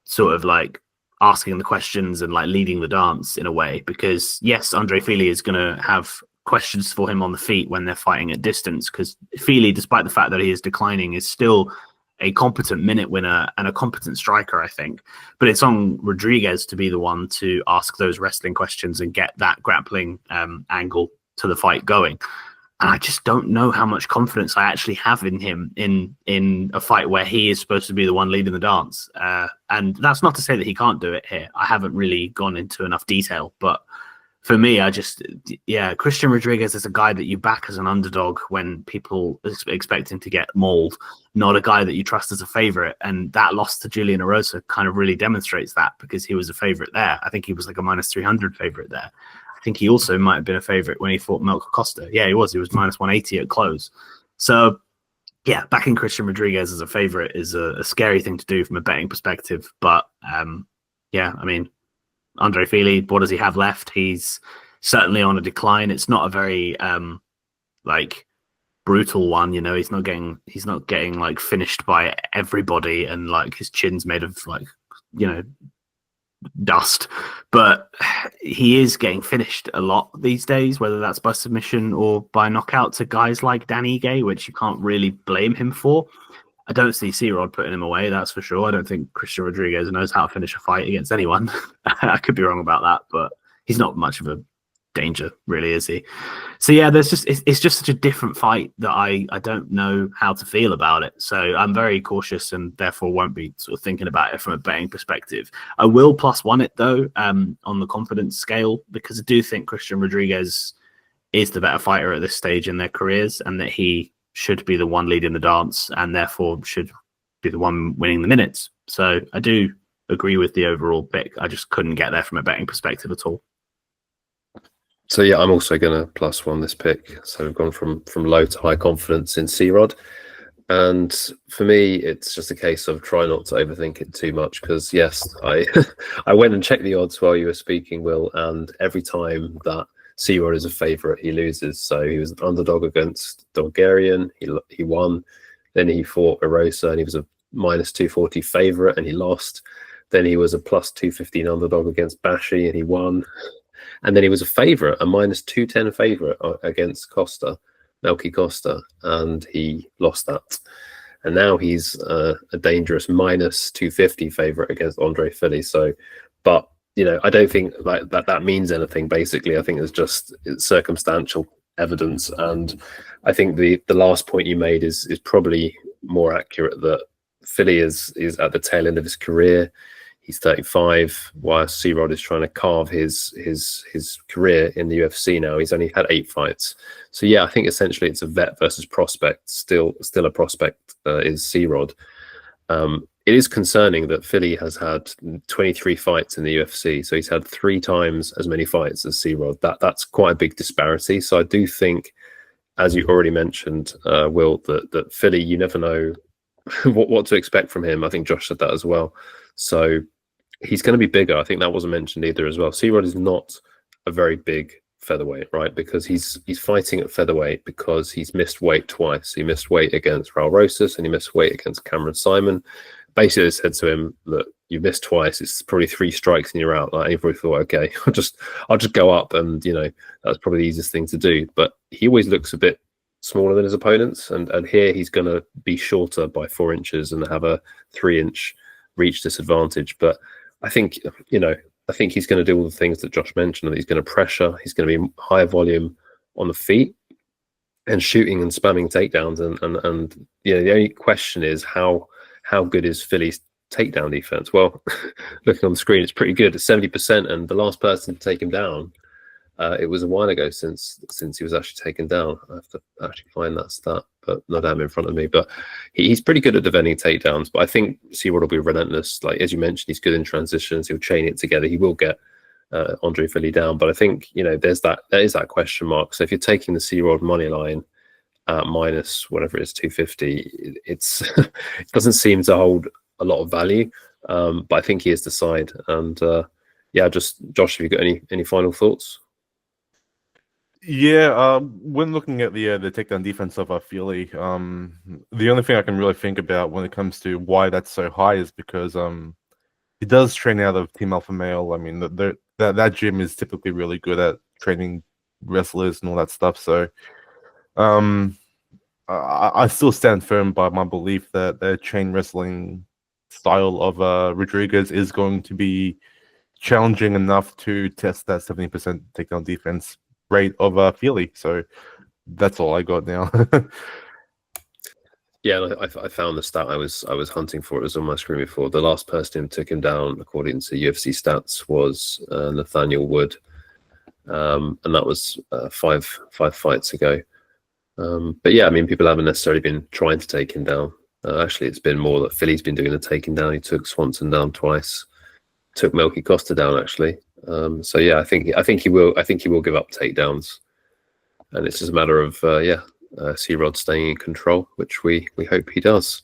sort of like asking the questions and like leading the dance in a way, because yes, Andre Fili is going to have questions for him on the feet when they're fighting at distance, because Fili, despite the fact that he is declining, is still a competent minute winner and a competent striker, I think. But it's on Rodriguez to be the one to ask those wrestling questions and get that grappling angle to the fight going. And I just don't know how much confidence I actually have in him in a fight where he is supposed to be the one leading the dance. And that's not to say that he can't do it here. I haven't really gone into enough detail. But for me, Christian Rodriguez is a guy that you back as an underdog when people expect him to get mauled, not a guy that you trust as a favorite. And that loss to Julian Erosa kind of really demonstrates that, because he was a favorite there. I think he was like a minus 300 favorite there. I think he also might have been a favorite when he fought Melk Costa. Yeah, he was. He was minus 180 at close. So, yeah, backing Christian Rodriguez as a favorite is a scary thing to do from a betting perspective. But, yeah, I mean, Andre Fili, what does he have left? He's certainly on a decline. It's not a very, brutal one. He's not getting, like, finished by everybody and, like, his chin's made of, like, dust, but he is getting finished a lot these days, whether that's by submission or by knockout to guys like Dan Ige, which you can't really blame him for. I don't see C-Rod putting him away, that's for sure. I don't think Christian Rodriguez knows how to finish a fight against anyone. I could be wrong about that, but he's not much of a danger, really, is he? So yeah, it's just such a different fight that I don't know how to feel about it. So I'm very cautious and therefore won't be sort of thinking about it from a betting perspective. I will +1 it though, on the confidence scale, because I do think Christian Rodriguez is the better fighter at this stage in their careers, and that he should be the one leading the dance and therefore should be the one winning the minutes. So I do agree with the overall pick. I just couldn't get there from a betting perspective at all. So yeah, I'm also going to +1 this pick. So we've gone from low to high confidence in C-Rod. And for me, it's just a case of try not to overthink it too much, because yes, I I went and checked the odds while you were speaking, Will, and every time that C-Rod is a favourite, he loses. So he was an underdog against Bulgarian, he won. Then he fought Erosa and he was a minus 240 favourite and he lost. Then he was a plus 215 underdog against Bashi and he won. And then he was a favourite, a minus 210 favourite against Melky Costa, and he lost that. And now he's a dangerous minus 250 favourite against Andre Fili. So, but I don't think like that means anything. Basically, I think it's circumstantial evidence, and I think the last point you made is probably more accurate. That Fili is at the tail end of his career. He's 35, while C-Rod is trying to carve his career in the UFC now. He's only had 8 fights. So yeah, I think essentially it's a vet versus prospect. Still a prospect is C-Rod. It is concerning that Fili has had 23 fights in the UFC. So he's had 3 times as many fights as C-Rod. That's quite a big disparity. So I do think as you already mentioned, Will, that Fili, you never know what to expect from him. I think Josh said that as well. So he's going to be bigger. I think that wasn't mentioned either as well. C-Rod is not a very big featherweight, right? Because he's fighting at featherweight because he's missed weight twice. He missed weight against Raul Rosas and he missed weight against Cameron Simon. Basically, they said to him, look, you missed twice. It's probably 3 strikes and you're out. Like, and he probably thought, okay, I'll just go up, and that's probably the easiest thing to do. But he always looks a bit smaller than his opponents, and here he's going to be shorter by 4 inches and have a 3-inch reach disadvantage. But I think he's going to do all the things that Josh mentioned. He's going to pressure. He's going to be higher volume on the feet and shooting and spamming takedowns. And the only question is how good is Fili's takedown defense? Well, looking on the screen, it's pretty good. It's 70%, and the last person to take him down, it was a while ago since he was actually taken down. I have to actually find that stat, but not have him in front of me. But he's pretty good at defending takedowns. But I think C-Rod will be relentless. Like, as you mentioned, he's good in transitions. He'll chain it together. He will get Andre Fili down. But I think there is that question mark. So if you're taking the C-Rod money line at minus whatever it is, 250, it doesn't seem to hold a lot of value. But I think he is the side. And just Josh, have you got any final thoughts? Yeah, when looking at the takedown defense of Fili, the only thing I can really think about when it comes to why that's so high is because he does train out of Team Alpha Male. I mean, that gym is typically really good at training wrestlers and all that stuff. So, I still stand firm by my belief that the chain wrestling style of Rodriguez is going to be challenging enough to test that 70% takedown defense rate of Fili. So that's all I got now. Yeah, I found the stat I was hunting for. It was on my screen before. The last person who took him down, according to UFC stats, was Nathaniel Wood, and that was five fights ago. But yeah, I mean, people haven't necessarily been trying to take him down. Actually, it's been more that Fili's been doing the taking down. He took Swanson down twice, took Melky Costa down actually. So yeah, I think he will give up takedowns, and it's just a matter of C-Rod staying in control, which we hope he does.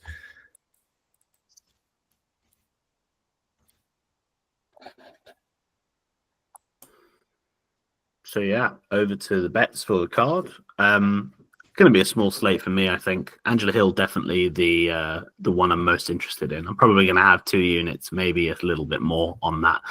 So yeah, over to the bets for the card. Going to be a small slate for me, I think. Angela Hill, definitely the one I'm most interested in. I'm probably going to have 2 units, maybe a little bit more on that.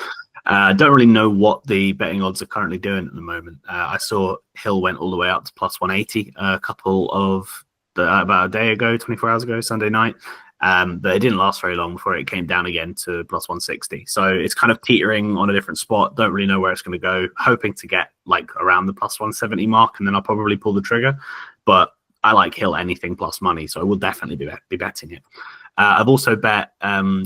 Don't really know what the betting odds are currently doing at the moment. I saw Hill went all the way up to plus 180 about a day ago, 24 hours ago, Sunday night. But it didn't last very long before it came down again to plus 160. So it's kind of teetering on a different spot. Don't really know where it's going to go. Hoping to get like around the plus 170 mark, and then I'll probably pull the trigger. But I like Hill anything plus money, so I will definitely be betting it. I've also bet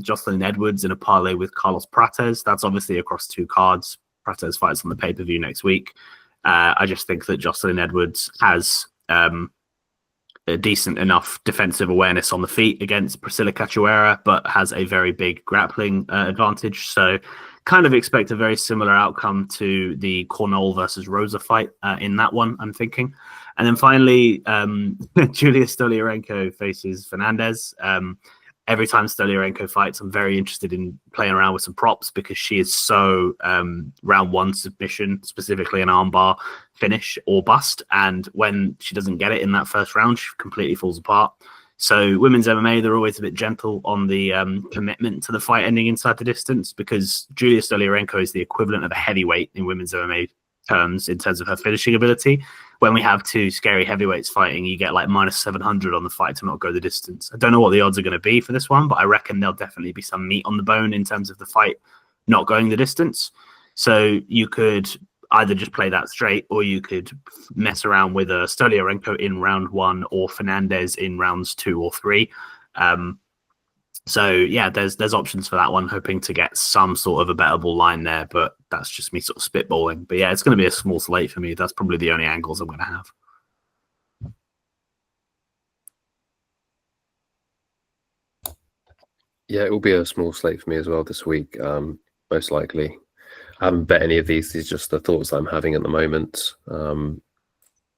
Jocelyn Edwards in a parlay with Carlos Prates. That's obviously across 2 cards. Prates fights on the pay-per-view next week. I just think that Jocelyn Edwards has a decent enough defensive awareness on the feet against Priscilla Cachoeira, but has a very big grappling advantage. So kind of expect a very similar outcome to the Cornell versus Rosa fight in that one, I'm thinking. And then finally, Julia Stoliarenko faces Hernandez. Every time Stoliarenko fights, I'm very interested in playing around with some props because she is so round 1 submission, specifically an armbar finish or bust. And when she doesn't get it in that first round, she completely falls apart. So women's MMA, they're always a bit gentle on the commitment to the fight ending inside the distance, because Julia Stoliarenko is the equivalent of a heavyweight in women's MMA terms in terms of her finishing ability. When we have 2 scary heavyweights fighting, you get like minus 700 on the fight to not go the distance. I don't know what the odds are going to be for this one, but I reckon there'll definitely be some meat on the bone in terms of the fight not going the distance. So you could either just play that straight, or you could mess around with a Stoliarenko in round 1 or Fernandez in rounds 2 or 3. So yeah, there's options for that one, hoping to get some sort of a bettable line there, but that's just me sort of spitballing. But yeah, it's going to be a small slate for me. That's probably the only angles I'm going to have. Yeah, it will be a small slate for me as well this week, most likely. I haven't bet any of these. These are just the thoughts I'm having at the moment.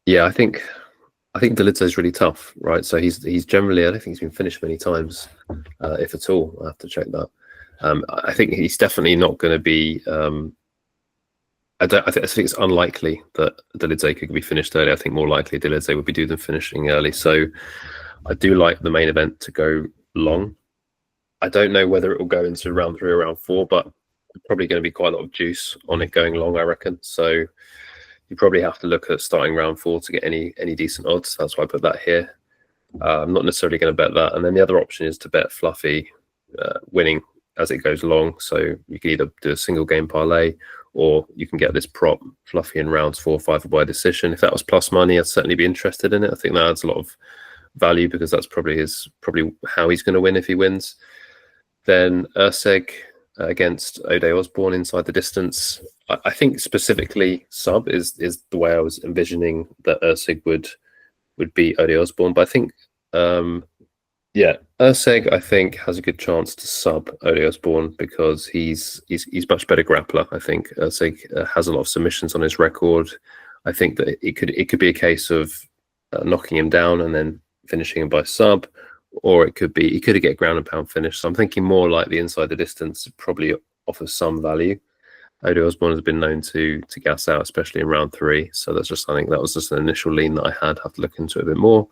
Yeah, I think I think Dolidze is really tough, right? So he's generally, I don't think he's been finished many times, if at all. I have to check that. I think he's definitely not going to be. I think it's unlikely that Dolidze could be finished early. I think more likely Dolidze would be due than finishing early. So I do like the main event to go long. I don't know whether it will go into round 3 or round 4, but probably going to be quite a lot of juice on it going long, I reckon. So you probably have to look at starting round 4 to get any decent odds. That's why I put that here. I'm not necessarily going to bet that. And then the other option is to bet Fluffy winning as it goes long. So you can either do a single game parlay, or you can get this prop Fluffy in rounds 4 or 5 by decision. If that was plus money, I'd certainly be interested in it. I think that adds a lot of value because that's probably how he's going to win if he wins. Then Urseg against Ode Osborne inside the distance. I think specifically sub is the way I was envisioning that Urseg would beat Ode Osborne. But I think Urseg I think has a good chance to sub Ode Osborne because he's much better grappler. I think Urseg has a lot of submissions on his record. I think that it could be a case of knocking him down and then finishing him by sub, or it could be he could get ground and pound finish. So I'm thinking more like the inside the distance probably offers some value. Ode Osborne has been known to gas out, especially in round 3. So that's just, I think that was just an initial lean that I had. Have to look into it a bit more.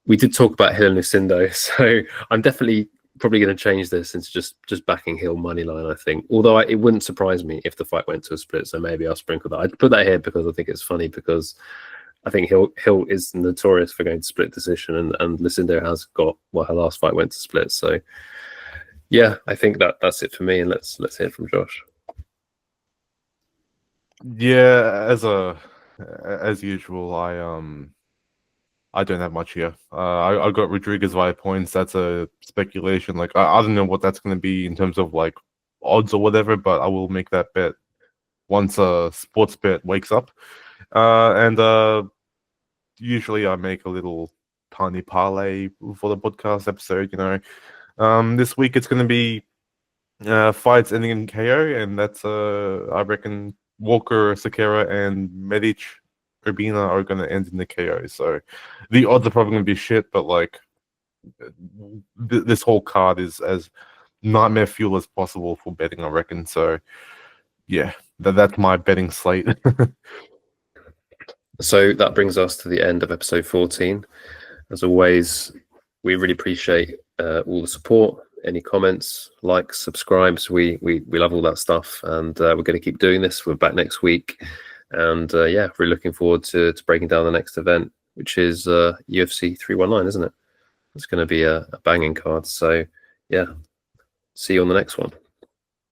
We did talk about Hill and Lucindo, so I'm definitely probably going to change this into just backing Hill money line, I think. Although it wouldn't surprise me if the fight went to a split, so maybe I'll sprinkle that. I'd put that here because I think it's funny because I think Hill is notorious for going to split decision, and Lucindo has got, well, her last fight went to split. So yeah, I think that's it for me, and let's hear from Josh. Yeah, as usual, I don't have much here. I got Rodriguez via points. That's a speculation. Like I don't know what that's going to be in terms of like odds or whatever, but I will make that bet once a sports bet wakes up. And usually I make a little tiny parlay for the podcast episode. This week it's going to be fights ending in KO, and that's I reckon Walker, Sakara, and Medic Urbina are going to end in the KO. So the odds are probably going to be shit, but like this whole card is as nightmare fuel as possible for betting, I reckon. So yeah, that's my betting slate. So that brings us to the end of episode 14. As always, we really appreciate all the support. Any comments, likes, subscribes, we love all that stuff, and we're going to keep doing this. We're back next week, and we're looking forward to breaking down the next event, which is UFC 319, isn't it? It's going to be a banging card. So yeah, see you on the next one.